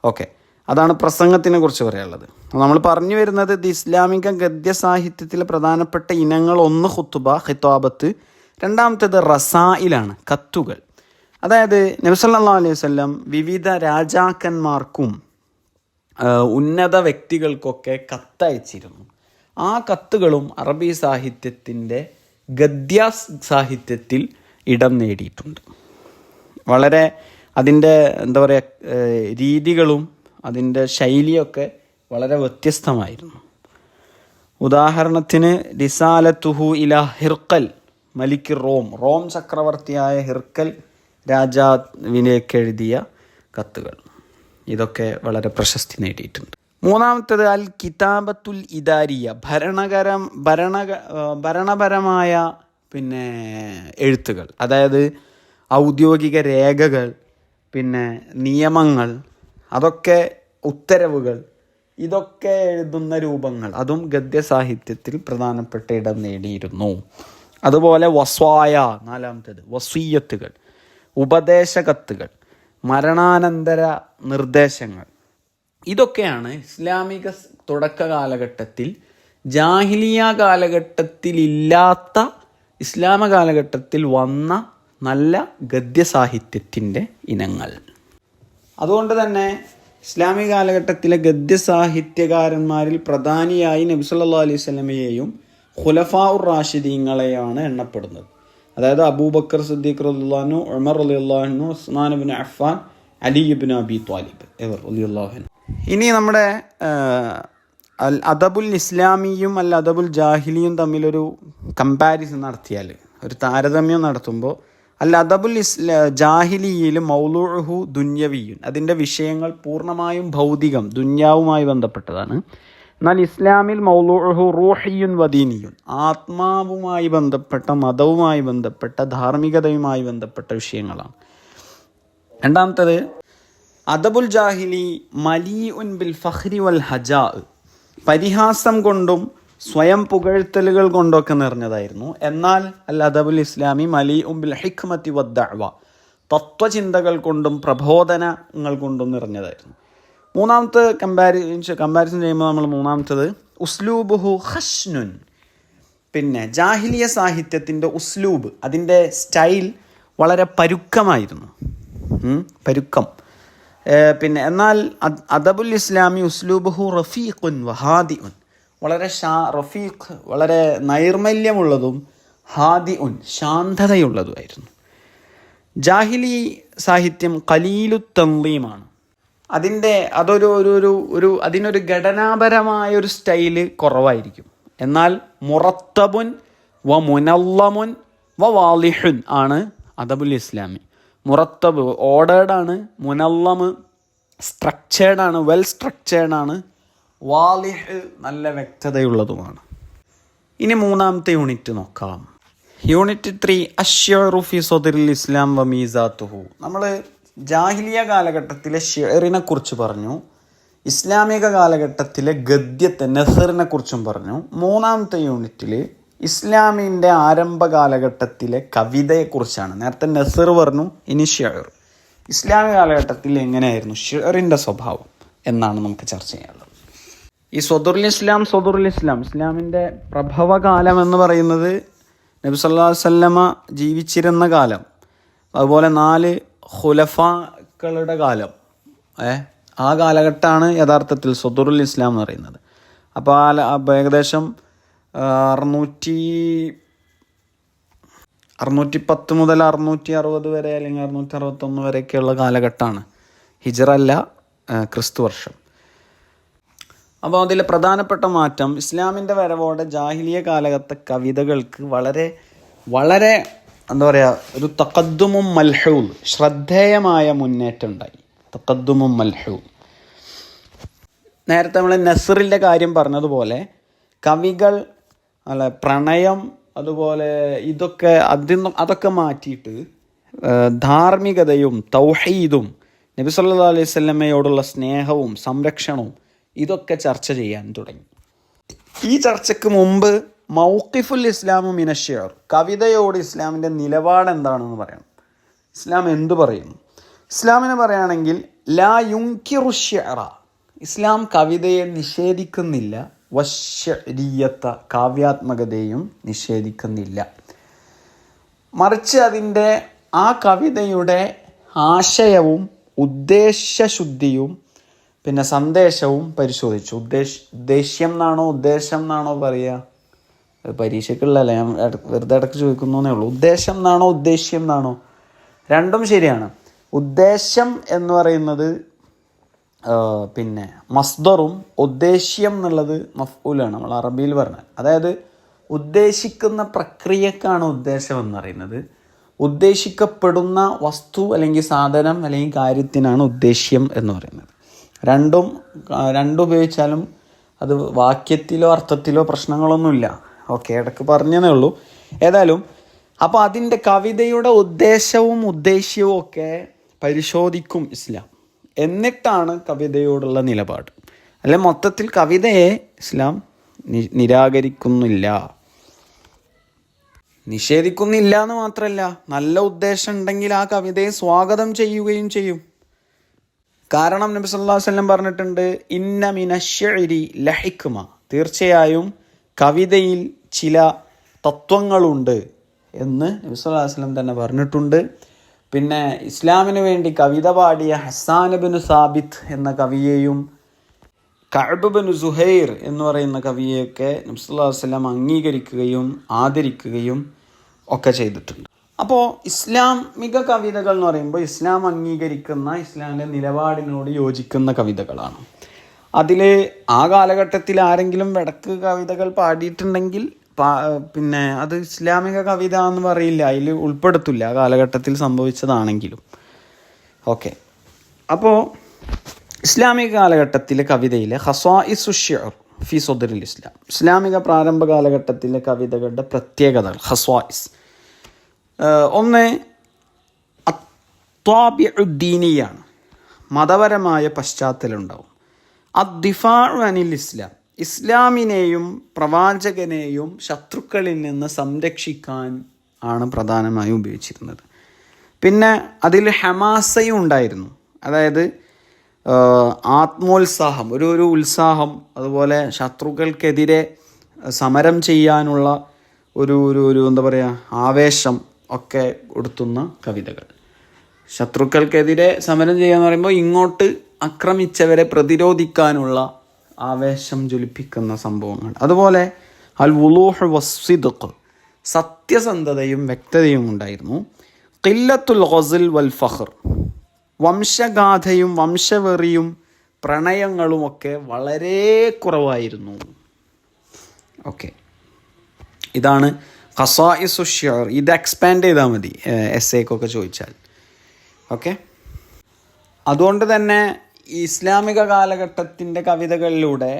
ഓക്കെ, അതാണ് പ്രസംഗത്തിനെ കുറിച്ച് പറയാനുള്ളത്. നമ്മൾ പറഞ്ഞു വരുന്നത് ഇത് ഇസ്ലാമിക ഗദ്യ സാഹിത്യത്തിലെ പ്രധാനപ്പെട്ട ഇനങ്ങൾ. ഒന്ന് ഖുതുബ, ഖിതാബത്ത്. രണ്ടാമത്തേത് റസായിലാണ്, കത്തുകൾ. അതായത് നബി സല്ലല്ലാഹു അലൈഹി വസല്ലം വിവിധ രാജാക്കന്മാർക്കും ഉന്നത വ്യക്തികൾക്കൊക്കെ കത്തയച്ചിരുന്നു. ആ കത്തുകളും അറബി സാഹിത്യത്തിൻ്റെ ഗദ്യ സാഹിത്യത്തിൽ ഇടം നേടിയിട്ടുണ്ട്. വളരെ അതിൻ്റെ എന്താ പറയുക രീതികളും അതിൻ്റെ ശൈലിയൊക്കെ വളരെ വ്യത്യസ്തമായിരുന്നു. ഉദാഹരണത്തിന് റിസാലത്തുഹു ഇലാ ഹിർക്കൽ മലിക് റോം ചക്രവർത്തിയായ ഹിർക്കൽ രാജാവിനേക്ക് എഴുതിയ കത്തുകൾ, ഇതൊക്കെ വളരെ പ്രശസ്തി നേടിയിട്ടുണ്ട്. മൂന്നാമത്തേത് അൽ കിതാബത്തുൽ ഇദാരിയ, ഭരണപരമായ പിന്നെ എഴുത്തുകൾ. അതായത് ഔദ്യോഗിക രേഖകൾ, പിന്നെ നിയമങ്ങൾ, അതൊക്കെ ഉത്തരവുകൾ, ഇതൊക്കെ എഴുതുന്ന രൂപങ്ങൾ, അതും ഗദ്യസാഹിത്യത്തിൽ പ്രധാനപ്പെട്ട ഇടം നേടിയിരുന്നു. അതുപോലെ വസ്വായ, നാലാമത്തേത് വസീയത്തുകൾ, ഉപദേശകത്തുകൾ, മരണാനന്തര നിർദ്ദേശങ്ങൾ, ഇതൊക്കെയാണ് ഇസ്ലാമിക തുടക്ക കാലഘട്ടത്തിൽ ജാഹിലിയ കാലഘട്ടത്തിലില്ലാത്ത ഇസ്ലാമ കാലഘട്ടത്തിൽ വന്ന നല്ല ഗദ്യസാഹിത്യത്തിൻ്റെ ഇനങ്ങൾ. അതുകൊണ്ട് തന്നെ ഇസ്ലാമിക കാലഘട്ടത്തിലെ ഗദ്യസാഹിത്യകാരന്മാരിൽ പ്രധാനിയായി നബി സല്ലല്ലാഹു അലൈഹി വസല്ലമയെയും ഖുലഫാഉർ റാഷിദീങ്ങളെയാണ് എണ്ണപ്പെടുന്നത്. അതായത് അബൂബക്കർ സിദ്ദീഖ് റളിയല്ലാഹു അൻഹു, ഉമർ റളിയല്ലാഹു അൻഹു, ഉസ്മാൻ ഇബ്നു അഫ്ഫാൻ, അലി ഇബ്നു അബി ത്വാലിബ് ഇവർ റളിയല്ലാഹു അൻഹു. ഇനി നമ്മുടെ അൽ അദബുൽ ഇസ്ലാമിയും അൽ അദബുൽ ജാഹിലിയും തമ്മിലൊരു കമ്പാരിസൺ നടത്തിയാൽ, ഒരു താരതമ്യം നടത്തുമ്പോൾ അൽ അദബുൽ ജാഹിലിയിൽ മൗലൂഉഹു ദുന്യവിയുൻ, അതിൻ്റെ വിഷയങ്ങൾ പൂർണ്ണമായും ഭൗതികം, ദുന്യാവുമായി ബന്ധപ്പെട്ടതാണ്. എന്നാൽ ഇസ്ലാമിൽ മൗലൂഉഹു റൂഹിയുൻ വദീനിയുൻ, ആത്മാവുമായി ബന്ധപ്പെട്ട, മതവുമായി ബന്ധപ്പെട്ട, ധാർമ്മികതയുമായി ബന്ധപ്പെട്ട വിഷയങ്ങളാണ്. രണ്ടാമത്തേത് അദബുൽ ജാഹിലി മലീഉൻ ബിൽ ഫഖ്രി വൽ ഹജാ, പരിഹാസം കൊണ്ടും സ്വയം പുകഴ്ത്തലുകൾ കൊണ്ടൊക്കെ നിറഞ്ഞതായിരുന്നു. എന്നാൽ അൽ അദബുൽ ഇസ്ലാമി മലീഉൻ ബിൽ ഹിക്മത്തി വദ്ദഅവ, തത്വചിന്തകൾ കൊണ്ടും പ്രബോധനങ്ങൾ കൊണ്ടും നിറഞ്ഞതായിരുന്നു. മൂന്നാമത്തെ കമ്പാരിസൺ ചെയ്യുമ്പോൾ നമ്മൾ മൂന്നാമത്തത് ഉസ്ലൂബുഹു ഖശ്നുൻ, പിന്നെ ജാഹിലിയ സാഹിത്യത്തിൻ്റെ ഉസ്ലൂബ്, അതിൻ്റെ സ്റ്റൈൽ വളരെ പരുക്കമായിരുന്നു, പരുക്കം. പിന്നെ എന്നാൽ അദബുൽ ഇസ്ലാമി ഉസ്ലൂബുഹു റഫീഖുൻ വഹാദിഉൻ, വളരെ റഫീഖ്, വളരെ നൈർമല്യമുള്ളതും ഹാദിഉൻ, ശാന്തതയുള്ളതുമായിരുന്നു. ജാഹിലി സാഹിത്യം ഖലീലു തൻളീമാണ്, അതിനൊരു ഘടനാപരമായൊരു സ്റ്റൈല് കുറവായിരിക്കും. എന്നാൽ മുറത്തബുൻ വ മുനല്ലമുൻ വ വാളിഹുൻ ആണ് അദബുൽ ഇസ്ലാമി. മുറത്തബ് ഓർഡേർഡാണ്, മുനല്ലമ് സ്ട്രക്ചേർഡാണ്, വെൽ സ്ട്രക്ചേർഡാണ്, വാളിഹ് നല്ല വ്യക്തതയുള്ളതുമാണ്. ഇനി മൂന്നാമത്തെ യൂണിറ്റ് നോക്കാം. യൂണിറ്റ് 3 അശ്ശിഉറു ഫി സദറിൽ ഇസ്ലാം വ മീസാത്തുഹു. നമ്മൾ ജാഹിലിയ കാലഘട്ടത്തിലെ ഷിഅറിനെ കുറിച്ച് പറഞ്ഞു. ഇസ്ലാമിക കാലഘട്ടത്തിലെ ഗദ്യത്തെ നെസറിനെ കുറിച്ചും പറഞ്ഞു. മൂന്നാമത്തെ യൂണിറ്റിൽ ഇസ്ലാമിൻ്റെ ആരംഭ കാലഘട്ടത്തിലെ കവിതയെക്കുറിച്ചാണ്. നേരത്തെ നെസർ പറഞ്ഞു, ഇനി ഷിഅർ. ഇസ്ലാമിക കാലഘട്ടത്തിൽ എങ്ങനെയായിരുന്നു ഷിഅറിൻ്റെ സ്വഭാവം എന്നാണ് നമുക്ക് ചർച്ച ചെയ്യാനുള്ളത്. ഈ സ്വദുറുൽ ഇസ്ലാം ഇസ്ലാമിൻ്റെ പ്രഭവകാലം എന്ന് പറയുന്നത് നബി സല്ലല്ലാഹു അലൈഹി വസല്ലമ ജീവിച്ചിരുന്ന കാലം, അതുപോലെ 4 ഖുലഫാക്കളുടെ കാലം, ആ കാലഘട്ടമാണ് യഥാർത്ഥത്തിൽ സ്വദുറുൽ ഇസ്ലാം എന്ന് പറയുന്നത്. അപ്പോൾ ഏകദേശം 610 മുതൽ 660 വരെ അല്ലെങ്കിൽ 661 വരെയൊക്കെയുള്ള കാലഘട്ടമാണ്. ഹിജ്റ അല്ല, ക്രിസ്തു വർഷം. അപ്പോൾ അതിലെ പ്രധാനപ്പെട്ട മാറ്റം, ഇസ്ലാമിൻ്റെ വരവോടെ ജാഹിലിയ കാലഘട്ട കവിതകൾക്ക് വളരെ വളരെ എന്താ പറയുക, ഒരു തഖദ്ദുമും മൽഹൂൽ, ശ്രദ്ധേയമായ മുന്നേറ്റം ഉണ്ടായി. തഖദ്ദുമും മൽഹൂൽ. നേരത്തെ നമ്മൾ നസറിൻ്റെ കാര്യം പറഞ്ഞതുപോലെ കവികൾ പ്രണയം, അതുപോലെ അതൊക്കെ മാറ്റിയിട്ട് ധാർമ്മികതയും തൗഹീദും നബി സല്ലല്ലാഹു അലൈഹി വസല്ലമയോടുള്ള സ്നേഹവും സംരക്ഷണവും ഇതൊക്കെ ചർച്ച ചെയ്യാൻ തുടങ്ങി. ഈ ചർച്ചയ്ക്ക് മുമ്പ് മൗഖിഫുൽ ഇസ്ലാമു മിന ഷിഅർ, കവിതയോട് ഇസ്ലാമിൻ്റെ നിലപാട് എന്താണെന്ന് പറയണം. ഇസ്ലാം എന്തു പറയുന്നു? ഇസ്ലാമിനെ പറയുകയാണെങ്കിൽ ലാ യുൻകിറു ഷിഅറ, ഇസ്ലാം കവിതയെ നിഷേധിക്കുന്നില്ല. വശ്ശരീയത്ത, കാവ്യാത്മകതയും നിഷേധിക്കുന്നില്ല. മറിച്ച് അതിൻ്റെ ആ കവിതയുടെ ആശയവും ഉദ്ദേശ്യശുദ്ധിയും പിന്നെ സന്ദേശവും പരിശോധിച്ചു. ഉദ്ദേശ്യം എന്നാണോ പറയുക? പരീക്ഷയ്ക്കുള്ളല്ലേ, ഞാൻ വെറുതെ ഇടയ്ക്ക് ചോദിക്കുന്നേ ഉള്ളൂ. ഉദ്ദേശം എന്നാണോ ഉദ്ദേശ്യം എന്നാണോ? രണ്ടും ശരിയാണ്. ഉദ്ദേശ്യം എന്ന് പറയുന്നത് പിന്നെ മസ്ദറും ഉദ്ദേശ്യം എന്നുള്ളത് മഫ്ഊലാണ് നമ്മൾ അറബിയിൽ പറഞ്ഞാൽ. അതായത് ഉദ്ദേശിക്കുന്ന പ്രക്രിയക്കാണ് ഉദ്ദേശം എന്ന് പറയുന്നത്. ഉദ്ദേശിക്കപ്പെടുന്ന വസ്തു അല്ലെങ്കിൽ സാധനം അല്ലെങ്കിൽ കാര്യത്തിനാണ് ഉദ്ദേശ്യം എന്ന് പറയുന്നത്. രണ്ടും ഉപയോഗിച്ചാലും അത് വാക്യത്തിലോ അർത്ഥത്തിലോ പ്രശ്നങ്ങളൊന്നുമില്ല. ഓക്കെ, ഇടയ്ക്ക് പറഞ്ഞതേ ഉള്ളൂ. ഏതായാലും അപ്പോൾ അതിൻ്റെ കവിതയുടെ ഉദ്ദേശവും ഉദ്ദേശ്യവും ഒക്കെ പരിശോധിക്കും ഇസ്ലാം. എന്നിട്ടാണ് കവിതയോടുള്ള നിലപാട്. അല്ലെ മൊത്തത്തിൽ കവിതയെ ഇസ്ലാം നിരാകരിക്കുന്നില്ല, നിഷേധിക്കുന്നില്ല എന്ന് മാത്രമല്ല, നല്ല ഉദ്ദേശം ഉണ്ടെങ്കിൽ ആ കവിതയെ സ്വാഗതം ചെയ്യുകയും ചെയ്യും. കാരണം നബി സല്ലല്ലാഹു അലൈഹി വസല്ലം പറഞ്ഞിട്ടുണ്ട്, ഇന്ന മിനശ്ശിഅരി ലഹിക്മ, തീർച്ചയായും കവിതയിൽ ചില തത്വങ്ങളുണ്ട് എന്ന് നബി സല്ലല്ലാഹു അലൈഹി വസല്ലം തന്നെ പറഞ്ഞിട്ടുണ്ട്. പിന്നെ ഇസ്ലാമിന് വേണ്ടി കവിത പാടിയ ഹസ്സാൻ ഇബ്നു സാബിത്ത് എന്ന കവിയെയും കഅബ് ഇബ്നു സുഹൈർ എന്ന് പറയുന്ന കവിയെയൊക്കെ നബി സല്ലല്ലാഹു അലൈഹി വസല്ലം അംഗീകരിക്കുകയും ആദരിക്കുകയും ഒക്കെ ചെയ്തിട്ടുണ്ട്. അപ്പോൾ ഇസ്ലാമിക കവിതകൾ എന്ന് പറയുമ്പോൾ ഇസ്ലാം അംഗീകരിക്കുന്ന, ഇസ്ലാമിൻ്റെ നിലപാടിനോട് യോജിക്കുന്ന കവിതകളാണ്. അതിൽ ആ കാലഘട്ടത്തിൽ ആരെങ്കിലും വടക്ക് കവിതകൾ പാടിയിട്ടുണ്ടെങ്കിൽ പിന്നെ അത് ഇസ്ലാമിക കവിത എന്ന് പറയില്ല, അതിൽ ഉൾപ്പെടുത്തില്ല, ആ കാലഘട്ടത്തിൽ സംഭവിച്ചതാണെങ്കിലും. ഓക്കെ, അപ്പോൾ ഇസ്ലാമിക കാലഘട്ടത്തിലെ കവിതയിലെ ഖസാഇസു ശിഅർ ഫി സദറിൽ ഇസ്ലാം, ഇസ്ലാമിക പ്രാരംഭ കാലഘട്ടത്തിലെ കവിതകളുടെ പ്രത്യേകതകൾ, ഖസാഇസ്. ഒന്ന് അത്വാബിഉദ്ദീനിയാണ്, മതപരമായ പശ്ചാത്തലം ഉണ്ടാവും. അദ്ദിഫാഉ അനിൽ ഇസ്ലാം, ഇസ്ലാമിനെയും പ്രവാചകനെയും ശത്രുക്കളിൽ നിന്ന് സംരക്ഷിക്കാൻ ആണ് പ്രധാനമായും ഉപയോഗിച്ചിരുന്നത്. പിന്നെ അതിൽ ഹമാസയും ഉണ്ടായിരുന്നു, അതായത് ആത്മോത്സാഹം, ഒരു ഉത്സാഹം, അതുപോലെ ശത്രുക്കൾക്കെതിരെ സമരം ചെയ്യാനുള്ള ഒരു എന്താ പറയുക, ആവേശം ഒക്കെ കൊടുത്തുന്ന കവിതകൾ. ശത്രുക്കൾക്കെതിരെ സമരം ചെയ്യാന്ന് പറയുമ്പോൾ ഇങ്ങോട്ട് ആക്രമിച്ചവരെ പ്രതിരോധിക്കാനുള്ള ആവേശം ജ്വലിപ്പിക്കുന്ന സംഭവങ്ങൾ. അതുപോലെ അൽ വുളൂഹ് വസ്സിദ്ഖ്, സത്യസന്ധതയും വ്യക്തതയും ഉണ്ടായിരുന്നു. ഖില്ലത്തുൽ ഗസ്ൽ വൽ ഫഖർ, വംശഗാഥയും വംശവെറിയും പ്രണയങ്ങളുമൊക്കെ വളരെ കുറവായിരുന്നു. ഓക്കെ, ഇതാണ് ഖസാഇസു ശിഅർ. ഇത് എക്സ്പാൻഡ് ചെയ്താൽ മതി എസ്സേക്കൊക്കെ ചോദിച്ചാൽ. ഓക്കെ, അതുകൊണ്ട് തന്നെ ഈ ഇസ്ലാമിക കാലഘട്ടത്തിൻ്റെ കവിതകളിലൂടെ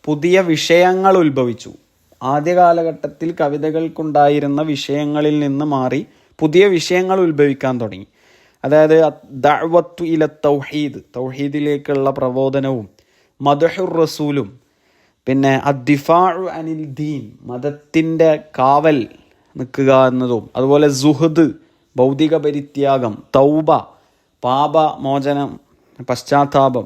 പുതിയ വിഷയങ്ങൾ ഉത്ഭവിച്ചു. ആദ്യ കാലഘട്ടത്തിൽ കവിതകൾക്കുണ്ടായിരുന്ന വിഷയങ്ങളിൽ നിന്ന് മാറി പുതിയ വിഷയങ്ങൾ ഉത്ഭവിക്കാൻ തുടങ്ങി. അതായത് ദഅവത്തു ഇല തൗഹീദ്, തൗഹീദിലേക്കുള്ള പ്രബോധനവും മദ്ഹുർ റസൂലും പിന്നെ അദ്ദിഫാഉ അനിൽ ദീൻ മതത്തിൻ്റെ കാവൽ നിൽക്കുക എന്നതും അതുപോലെ സുഹദ് ഭൗതിക പരിത്യാഗം, തൗബ പാപമോചനം പശ്ചാത്താപം,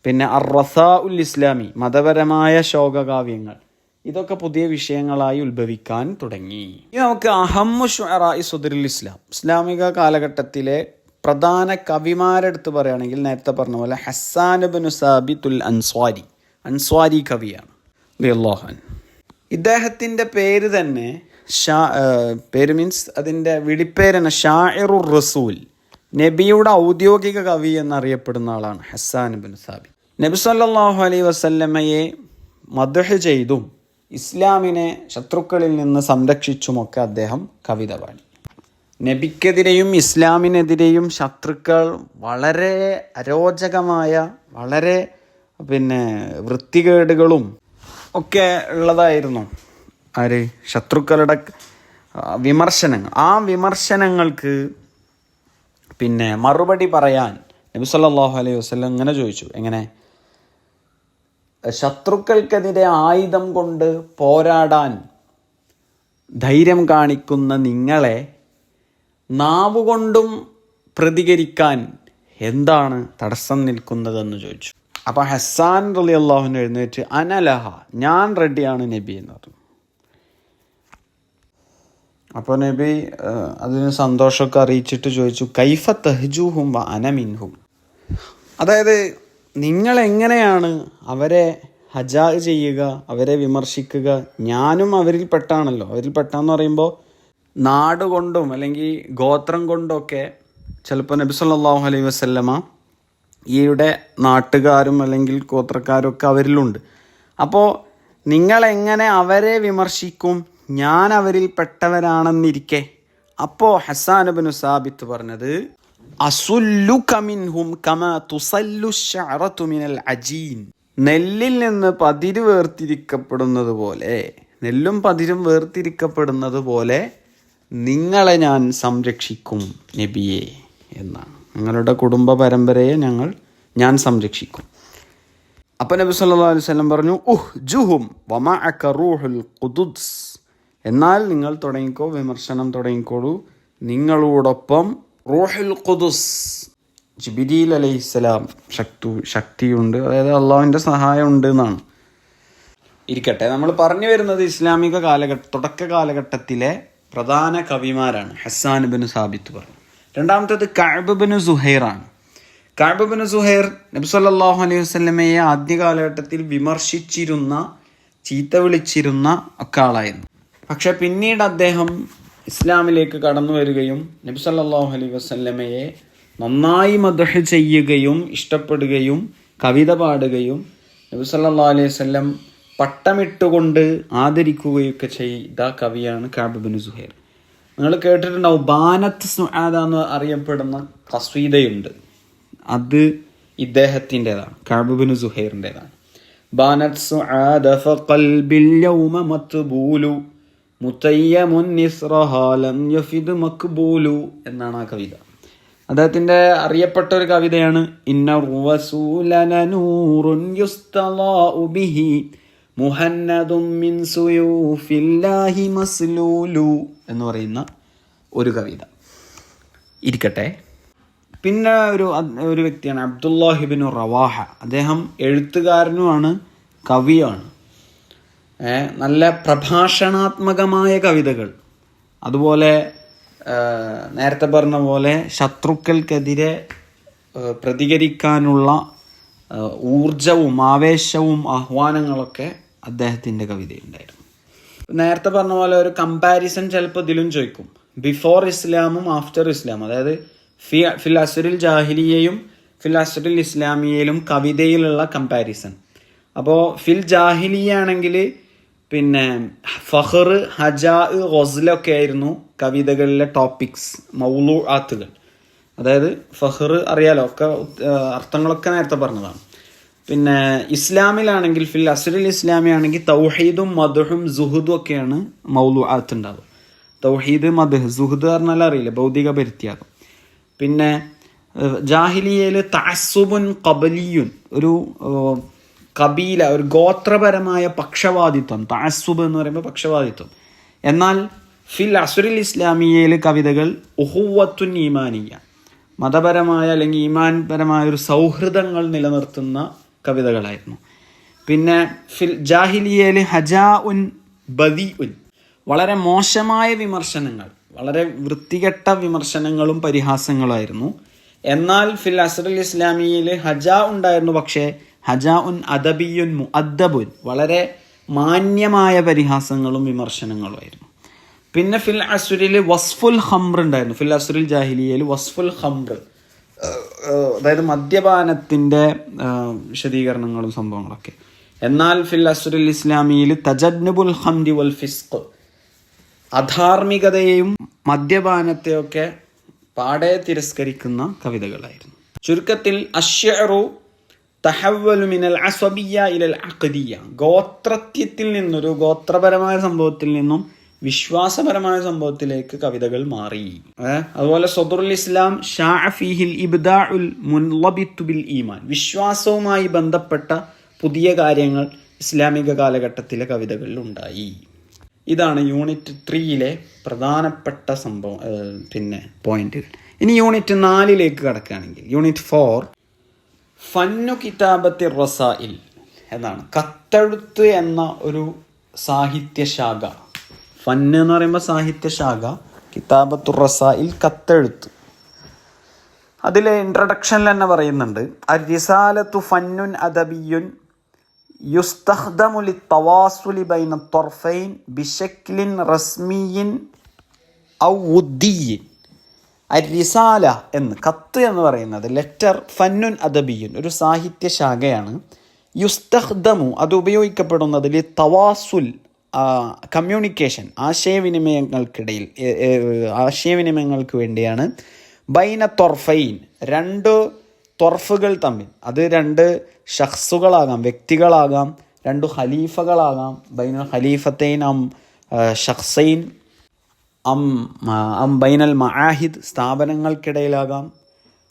പിന്നെ റസാഉൽ ഇസ്ലാമി മതപരമായ ശോകകാവ്യങ്ങൾ, ഇതൊക്കെ പുതിയ വിഷയങ്ങളായി ഉത്ഭവിക്കാൻ തുടങ്ങി. ഇനി നമുക്ക് അഹമ്മു ശുഅറാഇ സദ്റിൽ ഇസ്ലാം, ഇസ്ലാമിക കാലഘട്ടത്തിലെ പ്രധാന കവിമാരെടുത്ത് പറയുകയാണെങ്കിൽ നേരത്തെ പറഞ്ഞ പോലെ ഹസ്സാൻ ഇബ്നു സാബിത്തുൽ അൻസ്വാരി കവിയാണ് റളിയല്ലാഹു അൻഹു. ഇദ്ദേഹത്തിൻ്റെ പേര് തന്നെ പേര് മീൻസ് അതിൻ്റെ വിളിപ്പേരാണ് ഷാഇറുർ റസൂൽ, നബിയുടെ ഔദ്യോഗിക കവി എന്നറിയപ്പെടുന്ന ആളാണ് ഹസ്സാൻ ഇബ്നു സാബിത്ത്. നബി സല്ലല്ലാഹു അലൈഹി വസല്ലമയെ മദ്ഹ് ചെയ്തും ഇസ്ലാമിനെ ശത്രുക്കളിൽ നിന്ന് സംരക്ഷിച്ചുമൊക്കെ അദ്ദേഹം കവിത പാടി. നബിക്കെതിരെയും ഇസ്ലാമിനെതിരെയും ശത്രുക്കൾ വളരെ അരോചകമായ വളരെ വൃത്തികേടുകളും ഒക്കെ ഉള്ളതായിരുന്നു ശത്രുക്കളുടെ വിമർശനങ്ങൾ. ആ വിമർശനങ്ങൾക്ക് മറുപടി പറയാൻ നബി സല്ലല്ലാഹു അലൈഹി വസല്ലം ഇങ്ങനെ ചോദിച്ചു, എങ്ങനെ ശത്രുക്കൾക്കെതിരെ ആയുധം കൊണ്ട് പോരാടാൻ ധൈര്യം കാണിക്കുന്ന നിങ്ങളെ നാവുകൊണ്ടും പ്രതികരിക്കാൻ എന്താണ് തടസ്സം നിൽക്കുന്നതെന്ന് ചോദിച്ചു. അപ്പോൾ ഹസ്സാൻ റളിയല്ലാഹു അൻഹു എഴുന്നേറ്റ് അനലഹ, ഞാൻ റെഡിയാണ് നബി എന്ന് പറഞ്ഞു. അപ്പോൾ നബി അതിന് സന്തോഷമൊക്കെ അറിയിച്ചിട്ട് ചോദിച്ചു, കൈഫ തഹ്ജൂഹും വ അന മിൻഹും, അതായത് നിങ്ങളെങ്ങനെയാണ് അവരെ ഹജാ ചെയ്യുക, അവരെ വിമർശിക്കുക, ഞാനും അവരിൽ പെട്ടാണല്ലോ. അവരിൽ പെട്ടാന്ന് പറയുമ്പോൾ നാട് കൊണ്ടും അല്ലെങ്കിൽ ഗോത്രം കൊണ്ടൊക്കെ ചിലപ്പോൾ നബി സല്ലല്ലാഹു അലൈഹി വസല്ലമ ഈയുടെ നാട്ടുകാരും അല്ലെങ്കിൽ ഗോത്രക്കാരും ഒക്കെ അവരിലുണ്ട്. അപ്പോൾ നിങ്ങളെങ്ങനെ അവരെ വിമർശിക്കും, ഞാൻ അവരിൽ പെട്ടവരാണെന്നിരിക്കെ. അപ്പോൾ ഹസ്സാൻ ഇബ്നു സാബിത്ത് പറഞ്ഞത്, അസുല്ലുക മിൻഹും കമാ തുസല്ലു ശഅറതു മിനൽ അജീൻ, നെല്ലിൽ നിന്ന് പതിര് വേർതിരിക്കപ്പെടുന്നത് പോലെ, നെല്ലും പതിരും വേർതിരിക്കപ്പെടുന്നത് പോലെ നിങ്ങളെ ഞാൻ സംരക്ഷിക്കും നബിയെ എന്നാണ്. നിങ്ങളുടെ കുടുംബ പരമ്പരയെ ഞാൻ സംരക്ഷിക്കും. അപ്പോൾ നബി സല്ലല്ലാഹു അലൈഹി വസല്ലം പറഞ്ഞു, ഉഹ്ജുഹും വമഅക റൂഹുൽ ഖുദുസ്, എന്നാൽ നിങ്ങൾ തുടങ്ങിക്കോ, വിമർശനം തുടങ്ങിക്കോളൂ, നിങ്ങളോടൊപ്പം റൂഹുൽ ഖുദുസ് ജിബ്രീൽ അലൈഹിസ്സലാം ശക്തിയുണ്ട്, അതായത് അള്ളാഹുവിൻ്റെ സഹായം ഉണ്ട് എന്നാണ്. ഇരിക്കട്ടെ, നമ്മൾ പറഞ്ഞു വരുന്നത് ഇസ്ലാമിക തുടക്ക കാലഘട്ടത്തിലെ പ്രധാന കവിമാരാണ്. ഹസ്സാൻ ഇബ്നു സാബിത്ത് പറഞ്ഞു. രണ്ടാമത്തേത് കഅബ് ഇബ്നു സുഹൈറാണ്. കഅബ് ഇബ്നു സുഹൈർ നബി സല്ലല്ലാഹു അലൈഹി വസല്ലമയെ ആദ്യ കാലഘട്ടത്തിൽ വിമർശിച്ചിരുന്ന, ചീത്ത വിളിച്ചിരുന്ന ഒക്കെ ആളായിരുന്നു. പക്ഷെ പിന്നീട് അദ്ദേഹം ഇസ്ലാമിലേക്ക് കടന്നു വരികയും നബി സല്ലല്ലാഹു അലൈഹി വസല്ലമയെ നന്നായി മദ്ഹ് ചെയ്യുകയും ഇഷ്ടപ്പെടുകയും കവിത പാടുകയും നബി സല്ലല്ലാഹു അലൈഹി വസല്ലം പട്ടമിട്ടുകൊണ്ട് ആദരിക്കുകയൊക്കെ ചെയ്ത കവിയാണ് കഅബ് ഇബ്നു സുഹൈർ. നിങ്ങൾ കേട്ടിട്ടുണ്ടാവും, ബാനത്ത് സുആദ എന്ന് അറിയപ്പെടുന്ന ഖസീദയുണ്ട്, അത് ഇദ്ദേഹത്തിൻ്റെതാണ്, കഅബ് ഇബ്നു സുഹൈറിൻ്റെതാണ്. ബാനത്ത് സുആദ ഫഖൽബിൽ യൗമ മത്ബൂലു മുതയ്യമുൻ നിസ്റഹാ ലം യഫിദ് മഖ്ബൂലു എന്നാണ് ആ കവിത. അദ്ദേഹത്തിൻ്റെ അറിയപ്പെട്ട ഒരു കവിതയാണ് ഇന്നർ റസൂലന നൂറുൻ യുസ്തളാഉ ബിഹി മുഹന്നദും മിൻ സുയൂഫില്ലാഹി മസ്ലൂലു എന്ന് പറയുന്ന ഒരു കവിത. ഇരിക്കട്ടെ, പിന്നെ ഒരു വ്യക്തിയാണ് അബ്ദുല്ലാഹി ഇബ്നു റവാഹ. അദ്ദേഹം എഴുത്തുകാരനുമാണ്, കവിയാണ്. നല്ല പ്രഭാഷണാത്മകമായ കവിതകൾ, അതുപോലെ നേരത്തെ പറഞ്ഞ പോലെ ശത്രുക്കൾക്കെതിരെ പ്രതികരിക്കാനുള്ള ഊർജവും ആവേശവും ആഹ്വാനങ്ങളൊക്കെ അദ്ദേഹത്തിൻ്റെ കവിതയുണ്ടായിരുന്നു. നേരത്തെ പറഞ്ഞ പോലെ ഒരു കമ്പാരിസൺ ചിലപ്പോൾ ഇതിലും ചോദിക്കും, ബിഫോർ ഇസ്ലാമും ആഫ്റ്റർ ഇസ്ലാം, അതായത് ഫിൽ അസ്റിൽ ജാഹിലിയയും ഫിൽ അസ്റിൽ ഇസ്ലാമിയയിലും കവിതയിലുള്ള കമ്പാരിസൺ. അപ്പോൾ ഫിൽ ജാഹിലിയ ആണെങ്കിൽ ഫഖർ, ഹജാ, ഗസ്ലൊക്കെ ആയിരുന്നു കവിതകളിലെ ടോപ്പിക്സ്, മൗലൂആത്തുകൾ. അതായത് ഫഖർ അറിയാലോ, ഒക്കെ അർത്ഥങ്ങളൊക്കെ നേരത്തെ പറഞ്ഞതാണ്. പിന്നെ ഇസ്ലാമിലാണെങ്കിൽ ഫിൽ അസ്റിൽ ഇസ്ലാമി ആണെങ്കിൽ തൗഹീദും മദ്ഹും സുഹുദും ഒക്കെയാണ് മൗലൂആത്ത് ഉണ്ടാവുക. തൗഹീദ്, മദ്ഹ്, സുഹുദ് പറഞ്ഞാൽ അറിയില്ല, ഭൗതിക പരിത്യാഗം. പിന്നെ ജാഹിലിയയിൽ തഅസ്സുബുൻ ഖബലിയുൻ, ഒരു കബീല, ഒരു ഗോത്രപരമായ പക്ഷപാതിത്വം, തഅസ്സുബ് എന്ന് പറയുമ്പോൾ പക്ഷപാതിത്വം. എന്നാൽ ഫിൽ അസ്റിൽ ഇസ്ലാമിയയിൽ കവിതകൾ ഉഹുവത്തുൻ ഈമാനിയ, മതപരമായ അല്ലെങ്കിൽ ഈമാൻ പരമായ ഒരു സൗഹൃദങ്ങൾ നിലനിർത്തുന്ന കവിതകളായിരുന്നു. പിന്നെ ഫിൽ ജാഹിലിയയിൽ ഹജാ ഉൻ ബദി ഉൻ, വളരെ മോശമായ വിമർശനങ്ങൾ, വളരെ വൃത്തികെട്ട വിമർശനങ്ങളും പരിഹാസങ്ങളുമായിരുന്നു. എന്നാൽ ഫിൽ അസ്റിൽ ഇസ്ലാമിയയിൽ ഹജാ ഉണ്ടായിരുന്നു, പക്ഷേ ഹജാ ഉൻ അദബിയുൻ മുഅദ്ദബുൻ, വളരെ മാന്യമായ പരിഹാസങ്ങളും വിമർശനങ്ങളുമായിരുന്നു. പിന്നെ ഫിൽ അസ്റിൽ വസ്ഫുൽ ഖംർ ഉണ്ടായിരുന്നു. ഫിൽ അസ്റിൽ ജാഹിലിയയിൽ വസ്ഫുൽ ഖംർ, അതായത് മദ്യപാനത്തിൻ്റെ വിശദീകരണങ്ങളും സംഭവങ്ങളൊക്കെ. എന്നാൽ ഫിൽ അസ്റിൽ ഇസ്ലാമിയിൽ തജന്നുബുൽ ഖംരി വൽ ഫിസ്ഖ്, അധാർമികതയെയും മദ്യപാനത്തെയൊക്കെ പാടെ തിരസ്കരിക്കുന്ന കവിതകളായിരുന്നു. ചുരുക്കത്തിൽ അശ്ശഅറു തഹവ്വലു മിനൽ അസ്വബിയ്യ ഇലൽ അഖദിയ്യ, ഗോത്രത്യത്തിൽ നിന്നൊരു ഗോത്രപരമായ സംഭവത്തിൽ നിന്നും വിശ്വാസപരമായ സംഭവത്തിലേക്ക് കവിതകൾ മാറി. അതുപോലെ സദറുൽ ഇസ്ലാം ഷാഅ ഫീഹിൽ ഇബ്ദാഉൽ മുൻളബിത്തു ബിൽ ഈമാൻ, വിശ്വാസവുമായി ബന്ധപ്പെട്ട പുതിയ കാര്യങ്ങൾ ഇസ്ലാമിക കാലഘട്ടത്തിലെ കവിതകളിൽ ഉണ്ടായി. ഇതാണ് യൂണിറ്റ് 3 പ്രധാനപ്പെട്ട സംഭവം, പിന്നെ പോയിന്റുകൾ. ഇനി യൂണിറ്റ് 4 കടക്കുകയാണെങ്കിൽ, യൂണിറ്റ് 4 ഫന്നു കിതാബത്തി റസായിൽ എന്നാണ്. കത്തെഴുത്ത് എന്ന ഒരു സാഹിത്യശാഖ. ഫന്ന് എന്ന് പറയുമ്പോൾ സാഹിത്യശാഖ, കിതാബത്തു റസായിൽ കത്തെഴുത്ത്. അതിൽ ഇൻട്രഡക്ഷനിൽ തന്നെ പറയുന്നുണ്ട്, അർരിസാലത്തു ഫന്നുൻ അദബിയുൻ യുസ്തഖ്ദമു ലിത്തവാസുലി ബൈന ത്വർഫൈൻ ബിശക്ലിൻ റസ്മിയിൻ ഔ വുദ്ദിയിൻ. അർരിസാല എന്ന്, കത്ത് എന്ന് പറയുന്നത്, ലെറ്റർ, ഫന്നുൻ അദബിയുൻ ഒരു സാഹിത്യശാഖയാണ്. യുസ്തഖ്ദമു അത് ഉപയോഗിക്കപ്പെടുന്നത് ലിത്തവാസുൽ കമ്മ്യൂണിക്കേഷൻ, ആശയവിനിമയങ്ങൾക്ക് വേണ്ടിയാണ്. ബൈന ത്വർഫൈൻ രണ്ട് ത്വർഫുകൾ തമ്മിൽ, അത് രണ്ട് ഷഖ്സുകളാകാം, വ്യക്തികളാകാം, രണ്ട് ഖലീഫകളാകാം. ബൈനൽ ഖലീഫത്തൈൻ അം ഷഖ്സൈൻ അം ബൈനൽ മആഹിദ് സ്ഥാപനങ്ങൾക്കിടയിലാകാം,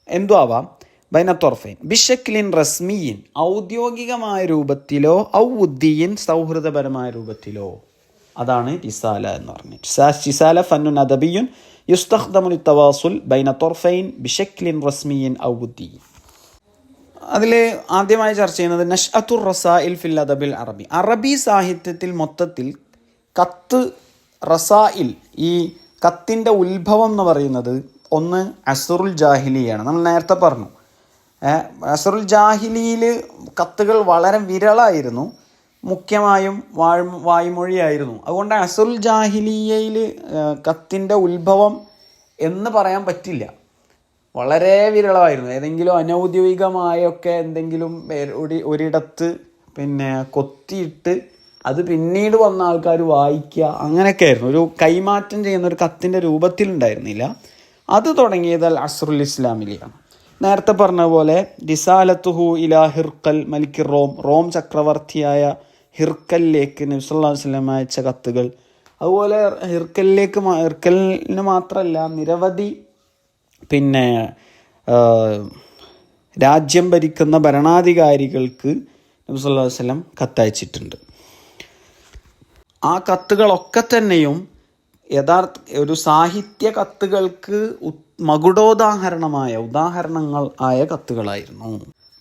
എന്തു ആവാം. ബൈന ത്വർഫൈൻ ബിശക്ലിൻ റസ്മിയിൻ ഔദ്യോഗികമായ രൂപത്തിലോ ഔ ഉദ്ദീൻ സൗഹൃദപരമായ രൂപത്തിലോ. അതാണ് റിസാല എന്ന് പറഞ്ഞത്. റിസാല ഫന്നുൻ അദബിയുൻ യുസ്തഖ്ദമു ലിത്തവാസുൽ ബൈന ത്വർഫൈൻ ബിശക്ലിൻ റസ്മിയിൻ ഔ ഉദ്ദീൻ. അതിൽ ആദ്യമായി ചർച്ച ചെയ്യുന്നത് നഷ്അത്തുർ റസായിൽ ഫിൽ അദബിൽ അറബി. അറബി സാഹിത്യത്തിൽ മൊത്തത്തിൽ കത്ത്, റസായിൽ, ഈ കത്തിൻ്റെ ഉത്ഭവം എന്ന് പറയുന്നത് ഒന്ന് അസ്റുൽ ജാഹിലിയാണ്. നമ്മൾ നേരത്തെ പറഞ്ഞു, അസ്റുൽ ജാഹിലിയിൽ കത്തുകൾ വളരെ വിരളായിരുന്നു, മുഖ്യമായും വായ്മൊഴിയായിരുന്നു. അതുകൊണ്ട് അസ്റുൽ ജാഹിലിയയിൽ കത്തിൻ്റെ ഉത്ഭവം എന്ന് പറയാൻ പറ്റില്ല, വളരെ വിരളമായിരുന്നു. ഏതെങ്കിലും അനൗദ്യോഗികമായൊക്കെ എന്തെങ്കിലും ഒരിടത്ത് പിന്നെ കൊത്തിയിട്ട് അത് പിന്നീട് വന്ന ആൾക്കാർ വായിക്കുക, അങ്ങനെയൊക്കെ ആയിരുന്നു. ഒരു കൈമാറ്റം ചെയ്യുന്ന ഒരു കത്തിൻ്റെ രൂപത്തിലുണ്ടായിരുന്നില്ല. അത് തുടങ്ങിയത് അൽ അസ്റുൽ ഇസ്ലാമിലാണ്. നേരത്തെ പറഞ്ഞ പോലെ റിസാലത്തുഹു ഇലാ ഹിർക്കൽ മലിക് റോം ചക്രവർത്തിയായ ഹിർക്കലിലേക്ക് നബി സല്ലല്ലാഹു അലൈഹി വസല്ലം അയച്ച കത്തുകൾ. അതുപോലെ ഹിർക്കലിന് മാത്രമല്ല, നിരവധി പിന്നെ രാജ്യം ഭരിക്കുന്ന ഭരണാധികാരികൾക്ക് നബി സല്ലല്ലാഹു അലൈഹി വസല്ലം കത്തയച്ചിട്ടുണ്ട്. ആ കത്തുകളൊക്കെ തന്നെയും യഥാർത്ഥ ഒരു സാഹിത്യ കത്തുകൾക്ക് ഉദാഹരണങ്ങൾ ആയ കത്തുകളായിരുന്നു.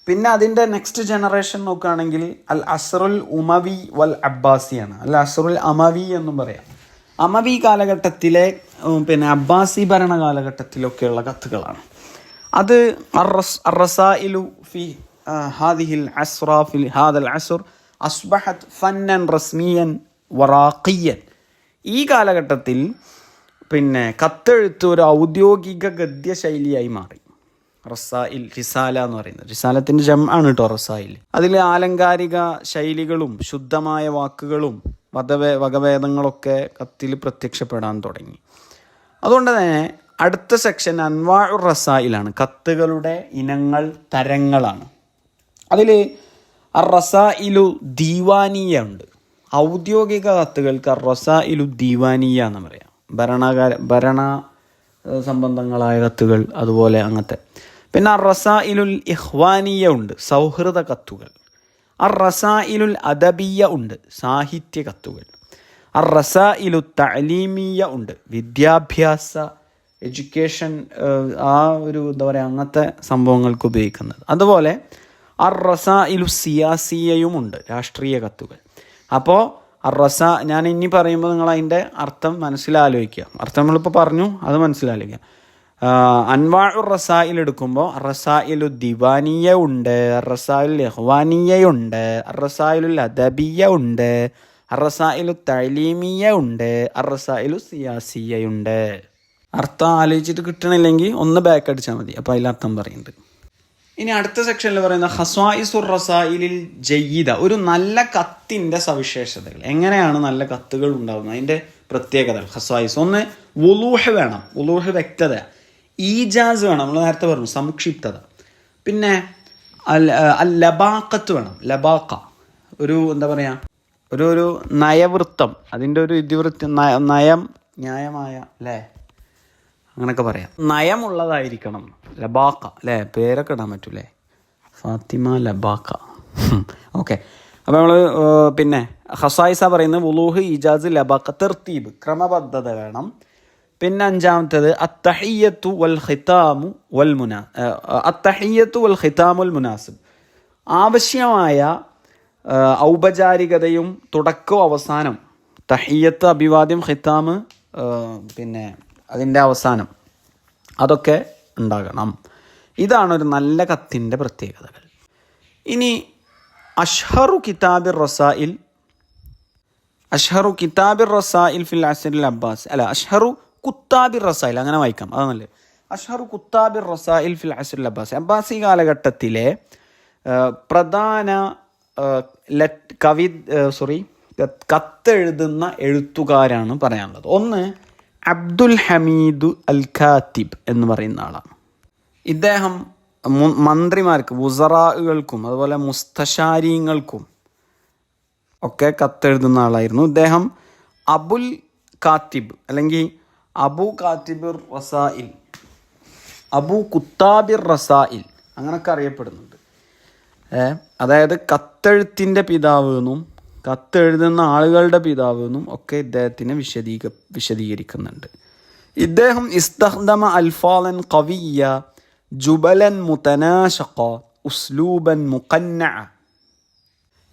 പിന്നെ അതിൻ്റെ നെക്സ്റ്റ് ജനറേഷൻ നോക്കുകയാണെങ്കിൽ അൽ അസ്റുൽ ഉമവി വൽ അബ്ബാസിയാണ്. അൽ അസ്റുൽ അമവി എന്നും പറയാം. അമവി കാലഘട്ടത്തിലെ പിന്നെ അബ്ബാസി ഭരണ കാലഘട്ടത്തിലൊക്കെയുള്ള കത്തുകളാണ്. അത് അർറസായിലു ഫി ഹാദിഹിൽ അസ്റ ഫി ഹാദൽ അസ്ർ അസ്ബഹത് ഫന്നൻ റസ്മിയൻ വറാഖിയൻ. ഈ കാലഘട്ടത്തിൽ പിന്നെ കത്തെഴുത്ത് ഒരു ഔദ്യോഗിക ഗദ്യശൈലിയായി മാറി. റസായിൽ, റിസാല എന്ന് പറയുന്നത്, റിസാലത്തിൻ്റെ ജംആണ് കേട്ടോ റസായിൽ. അതിൽ ആലങ്കാരിക ശൈലികളും ശുദ്ധമായ വാക്കുകളും വകഭേദങ്ങളൊക്കെ കത്തിൽ പ്രത്യക്ഷപ്പെടാൻ തുടങ്ങി. അതുകൊണ്ട് തന്നെ അടുത്ത സെക്ഷൻ അൻവാഉർ റസായിലാണ്. കത്തുകളുടെ ഇനങ്ങൾ, തരങ്ങളാണ്. അതിൽ റസായിലു ദീവാനിയ ഉണ്ട്. ഔദ്യോഗിക കത്തുകൾക്ക് റസായിലു ദീവാനിയ എന്ന് പറയാം. ഭരണ സംബന്ധങ്ങളായ കത്തുകൾ, അതുപോലെ അങ്ങനത്തെ. പിന്നെ റസായിലുൽ ഇഖ്വാനിയ ഉണ്ട്, സൗഹൃദ കത്തുകൾ. അർ റസായിലുൽ അദബിയ ഉണ്ട്, സാഹിത്യ കത്തുകൾ. അർ റസായിലു തഅലീമിയ ഉണ്ട്, വിദ്യാഭ്യാസ എഡ്യൂക്കേഷൻ, ആ ഒരു എന്താ പറയുക അങ്ങനത്തെ സംഭവങ്ങൾക്ക് ഉപയോഗിക്കുന്നത്. അതുപോലെ അർ റസായിലു സിയാസിയയും ഉണ്ട്, രാഷ്ട്രീയ കത്തുകൾ. അപ്പോൾ ഞാൻ ഇനി പറയുമ്പോൾ നിങ്ങൾ അതിൻ്റെ അർത്ഥം മനസ്സിലാലോചിക്കുക. അർത്ഥം നമ്മളിപ്പോൾ പറഞ്ഞു, അത് മനസ്സിലാലോചിക്കുക. അൻവാഉർ റസായിൽ എടുക്കുമ്പോൾ റസായിലു ദിവാനിയ ഉണ്ട്, റസായിലുൽ ഇഖ്വാനിയ ഉണ്ട്, റസായിലുൽ അദബിയ ഉണ്ട്, റസായിലു തഅലീമിയ ഉണ്ട്, റസായിലു സിയാസിയ ഉണ്ട്. അർത്ഥം ആലോചിച്ചിട്ട് കിട്ടണില്ലെങ്കിൽ ഒന്ന് ബാക്ക് അടിച്ചാൽ മതി, അപ്പോൾ അതിലർത്ഥം പറയുന്നുണ്ട്. ഇനി അടുത്ത സെക്ഷനിൽ പറയുന്ന ഖസ്വായിസുർ റസായിലിൽ ജയ്യിദ, ഒരു നല്ല കത്തിൻ്റെ സവിശേഷതകൾ. എങ്ങനെയാണ് നല്ല കത്തുകൾ ഉണ്ടാകുന്നത്, അതിൻ്റെ പ്രത്യേകതകൾ. ഖസ്വായിസ്, ഒന്ന് വുളൂഹ് വേണം, വുളൂഹ് വ്യക്തത. ഈജാസ് വേണം, നമ്മൾ നേരത്തെ പറഞ്ഞു സംക്ഷിപ്തത. പിന്നെ ലബാക്കത്ത് വേണം, ലബാക്ക, ഒരു എന്താ പറയുക, ഒരു നയവൃത്തം, അതിൻ്റെ ഒരു ഇതിവൃത്തം, നയം, ന്യായമായ അല്ലേ, അങ്ങനെയൊക്കെ പറയാം. നയമുള്ളതായിരിക്കണം, ലബാക്ക അല്ലേ, പേരൊക്കെ ഇടാൻ പറ്റൂലേ, ഫാത്തിമ ലബാക്ക. ഓക്കെ, അപ്പോൾ നമ്മൾ പിന്നെ ഖസായിസ പറയുന്നത് വുളൂഹ്, ഇജാസ്, ലബാക്ക, തർത്തീബ്, ക്രമബദ്ധത വേണം. പിന്നെ അഞ്ചാമത്തേത് അത്തഹിയ്യത്തു വൽ ഖിതാമു വൽ മുനാസിബ്, ആവശ്യമായ ഔപചാരികതയും തുടക്കവും അവസാനം. തഹിയ്യത്ത് അഭിവാദ്യം, ഖിതാമ് പിന്നെ അതിൻ്റെ അവസാനം, അതൊക്കെ ഉണ്ടാകണം. ഇതാണ് ഒരു നല്ല കത്തിൻ്റെ പ്രത്യേകതകൾ. ഇനി അഷ്ഹറു കിതാബിർ റസായിൽ ഫിൽ അസ്റിൽ അബ്ബാസ്, അല്ല അഷ്ഹറു കുത്താബിർ റസായിൽ, അങ്ങനെ വായിക്കാം, അത് നല്ലത്. അഷ്ഹറു കുത്താബിർ റസായിൽ ഫിൽ അസ്റിൽ അബ്ബാസ്, അബ്ബാസി കാലഘട്ടത്തിലെ പ്രധാന കത്തെഴുതുന്ന എഴുത്തുകാരാണ് പറയാനുള്ളത്. ഒന്ന് അബ്ദുൽ ഹമീദ് അൽ ഖാത്തിബ് എന്ന് പറയുന്ന ആളാണ്. ഇദ്ദേഹം മന്ത്രിമാർക്ക്, വുസറാകൾക്കും അതുപോലെ മുസ്തശാരീങ്ങൾക്കും ഒക്കെ കത്തെഴുതുന്ന ആളായിരുന്നു. ഇദ്ദേഹം അബുൽ കാത്തിബ് അല്ലെങ്കിൽ അബു കാത്തിബിർ റസായിൽ, അബു കുത്താബിർ റസായിൽ അങ്ങനൊക്കെ അറിയപ്പെടുന്നുണ്ട്. അതായത് കത്തെഴുത്തിൻ്റെ പിതാവ് എന്നും കത്തെഴുതുന്ന ആളുകളുടെ പിതാവ് എന്നും ഒക്കെ ഇദ്ദേഹത്തിനെ വിശദീകരിക്കുന്നുണ്ട്. ഇദ്ദേഹം ഇസ്തഖ്ദമ അൽഫാലൻ ഖവിയ്യ, ജുബലൻ മുതനാശഖ, ഉസ്ലൂബൻ മുഖന്നഅ.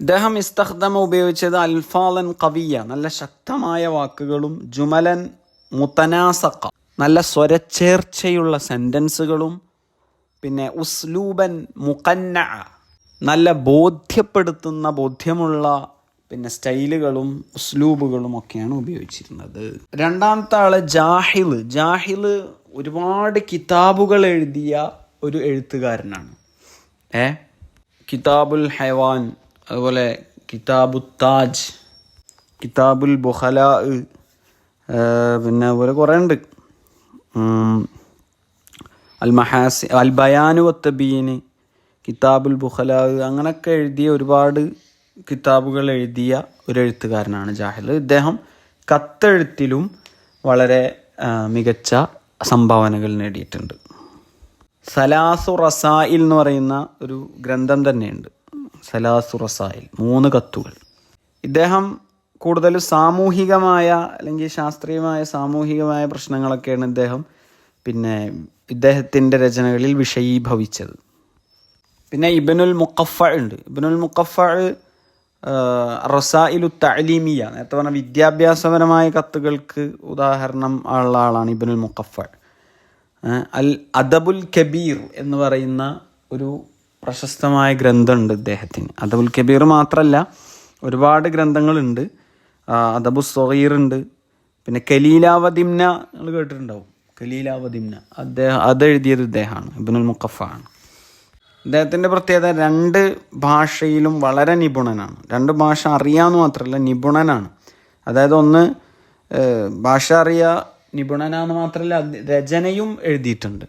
ഇദ്ദേഹം ഇസ്തഖ്ദമ ഉപയോഗിച്ചത് അൽഫാലൻ ഖവിയ്യ, നല്ല ശക്തമായ വാക്കുകളും, ജുമലൻ മുതനാസഖ, നല്ല സ്വരച്ചേർച്ചയുള്ള സെൻറ്റൻസുകളും, പിന്നെ ഉസ്ലൂബൻ മുഖന്നഅ, നല്ല ബോധ്യമുള്ള പിന്നെ സ്റ്റൈലുകളും ഉസ്ലൂബുകളും ഒക്കെയാണ് ഉപയോഗിച്ചിരുന്നത്. രണ്ടാമത്തെ ആള് ജാഹില് ഒരുപാട് കിതാബുകൾ എഴുതിയ ഒരു എഴുത്തുകാരനാണ്. കിതാബുൽ ഹൈവാൻ, അതുപോലെ കിതാബു താജ്, കിതാബുൽ ബുഖലാ, പിന്നെ അതുപോലെ കുറേ ഉണ്ട്. അൽ മഹാസി, അൽ ബയാനു വത്തബീന്, കിതാബുൽ ബുഖലാ, അങ്ങനെയൊക്കെ എഴുതിയ ഒരുപാട് കിതാബുകൾ എഴുതിയ ഒരു എഴുത്തുകാരനാണ് ജാഹിൽ. ഇദ്ദേഹം കത്തെഴുത്തിലും വളരെ മികച്ച സംഭാവനകൾ നേടിയിട്ടുണ്ട്. സലാസു റസായിൽ എന്ന് പറയുന്ന ഒരു ഗ്രന്ഥം തന്നെയുണ്ട്, സലാസു റസായിൽ, 3 കത്തുകൾ. ഇദ്ദേഹം കൂടുതൽ സാമൂഹികമായ അല്ലെങ്കിൽ ശാസ്ത്രീയമായ സാമൂഹികമായ പ്രശ്നങ്ങളൊക്കെയാണ് പിന്നെ ഇദ്ദേഹത്തിൻ്റെ രചനകളിൽ വിഷയീഭവിച്ചത്. പിന്നെ ഇബ്നുൽ മുഖഫ ഉണ്ട്. ഇബ്നുൽ മുഖഫ റസായിലു തഅലീമിയ, നേരത്തെ പറഞ്ഞ വിദ്യാഭ്യാസപരമായ കത്തുകൾക്ക് ഉദാഹരണം ഉള്ള ആളാണ് ഇബ്നുൽ മുഖഫ. അൽ അദബുൽ കബീർ എന്ന് പറയുന്ന ഒരു പ്രശസ്തമായ ഗ്രന്ഥമുണ്ട് ഇദ്ദേഹത്തിന്. അദബുൽ കബീർ മാത്രമല്ല, ഒരുപാട് ഗ്രന്ഥങ്ങളുണ്ട്. അദബു സഗീർ ഉണ്ട്, പിന്നെ കലീലാവദിംന നിങ്ങൾ കേട്ടിട്ടുണ്ടാവും. കലീലാവദിംന അതെഴുതിയത് ഇദ്ദേഹമാണ്, ഇബ്നുൽ മുഖഫ ആണ്. ഇദ്ദേഹത്തിൻ്റെ പ്രത്യേകത 2 ഭാഷയിലും വളരെ നിപുണനാണ്. 2 ഭാഷ അറിയാമെന്ന് മാത്രമല്ല, നിപുണനാണ്. അതായത് ഒന്ന് ഭാഷ അറിയുക, നിപുണനാന്ന് മാത്രമല്ല, രചനയും എഴുതിയിട്ടുണ്ട്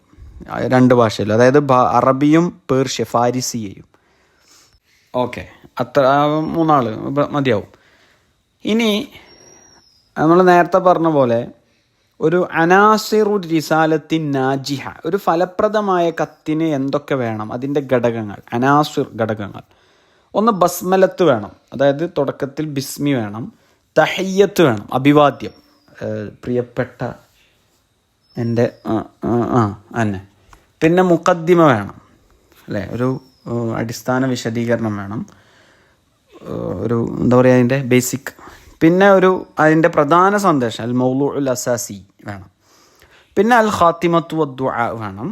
2 ഭാഷയിലും, അതായത് അറബിയും ഫാരിസിയയും. ഓക്കെ, അത്ര 3 ആൾ മതിയാവും. ഇനി നമ്മൾ നേരത്തെ പറഞ്ഞ പോലെ ഒരു അനാസിറു റിസാലത്തിൻ നാജിഹ, ഒരു ഫലപ്രദമായ കത്തിന് എന്തൊക്കെ വേണം, അതിൻ്റെ ഘടകങ്ങൾ, അനാസിർ ഘടകങ്ങൾ. ഒന്ന് ബസ്മലത്ത് വേണം, അതായത് തുടക്കത്തിൽ ബിസ്മി വേണം. തഹയ്യത്ത് വേണം, അഭിവാദ്യം, പ്രിയപ്പെട്ട എൻ്റെ അന്നെ. പിന്നെ മുഖദ്ദിമ വേണം അല്ലേ, ഒരു അടിസ്ഥാന വിശദീകരണം വേണം, ഒരു എന്താ പറയുക അതിൻ്റെ ബേസിക്. പിന്നെ അതിൻ്റെ പ്രധാന സന്ദേശം അൽ മൗളൂഉൽ അസാസി വേണം. പിന്നെ അൽ ഖാത്തിമത്തു വദ്ദുആ വേണം.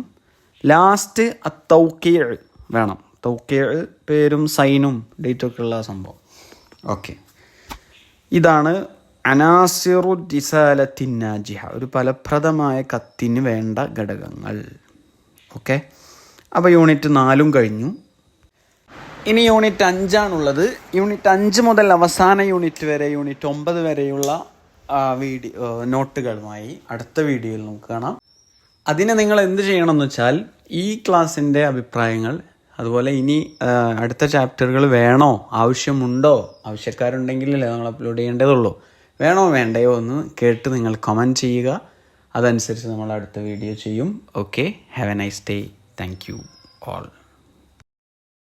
ലാസ്റ്റ് അത്തൗഖീഅ് വേണം. തൗഖീഅ് പേരും സൈനും ഡേറ്റൊക്കെ ഉള്ള സംഭവം. ഓക്കെ, ഇതാണ് അനാസിറു റിസാലത്തിൻ നാജിഹ, ഒരു ഫലപ്രദമായ കത്തിന് വേണ്ട ഘടകങ്ങൾ. ഓക്കെ, അപ്പോൾ യൂണിറ്റ് 4 കഴിഞ്ഞു. ഇനി യൂണിറ്റ് 5 യൂണിറ്റ് 5 മുതൽ അവസാന യൂണിറ്റ് വരെ, യൂണിറ്റ് 9 വരെയുള്ള നോട്ടുകളുമായി അടുത്ത വീഡിയോയിൽ നമുക്ക് കാണാം. അതിന് നിങ്ങൾ എന്ത് ചെയ്യണമെന്ന് വെച്ചാൽ ഈ ക്ലാസ്സിൻ്റെ അഭിപ്രായങ്ങൾ, അതുപോലെ ഇനി അടുത്ത ചാപ്റ്ററുകൾ വേണോ, ആവശ്യമുണ്ടോ, ആവശ്യക്കാരുണ്ടെങ്കിലല്ലേ നമ്മൾ അപ്ലോഡ് ചെയ്യേണ്ടതുള്ളൂ, വേണോ വേണ്ടയോ എന്ന് കേട്ട് നിങ്ങൾ കമൻറ്റ് ചെയ്യുക. അതനുസരിച്ച് നമ്മൾ അടുത്ത വീഡിയോ ചെയ്യും. Okay, have A nice day. Thank you all.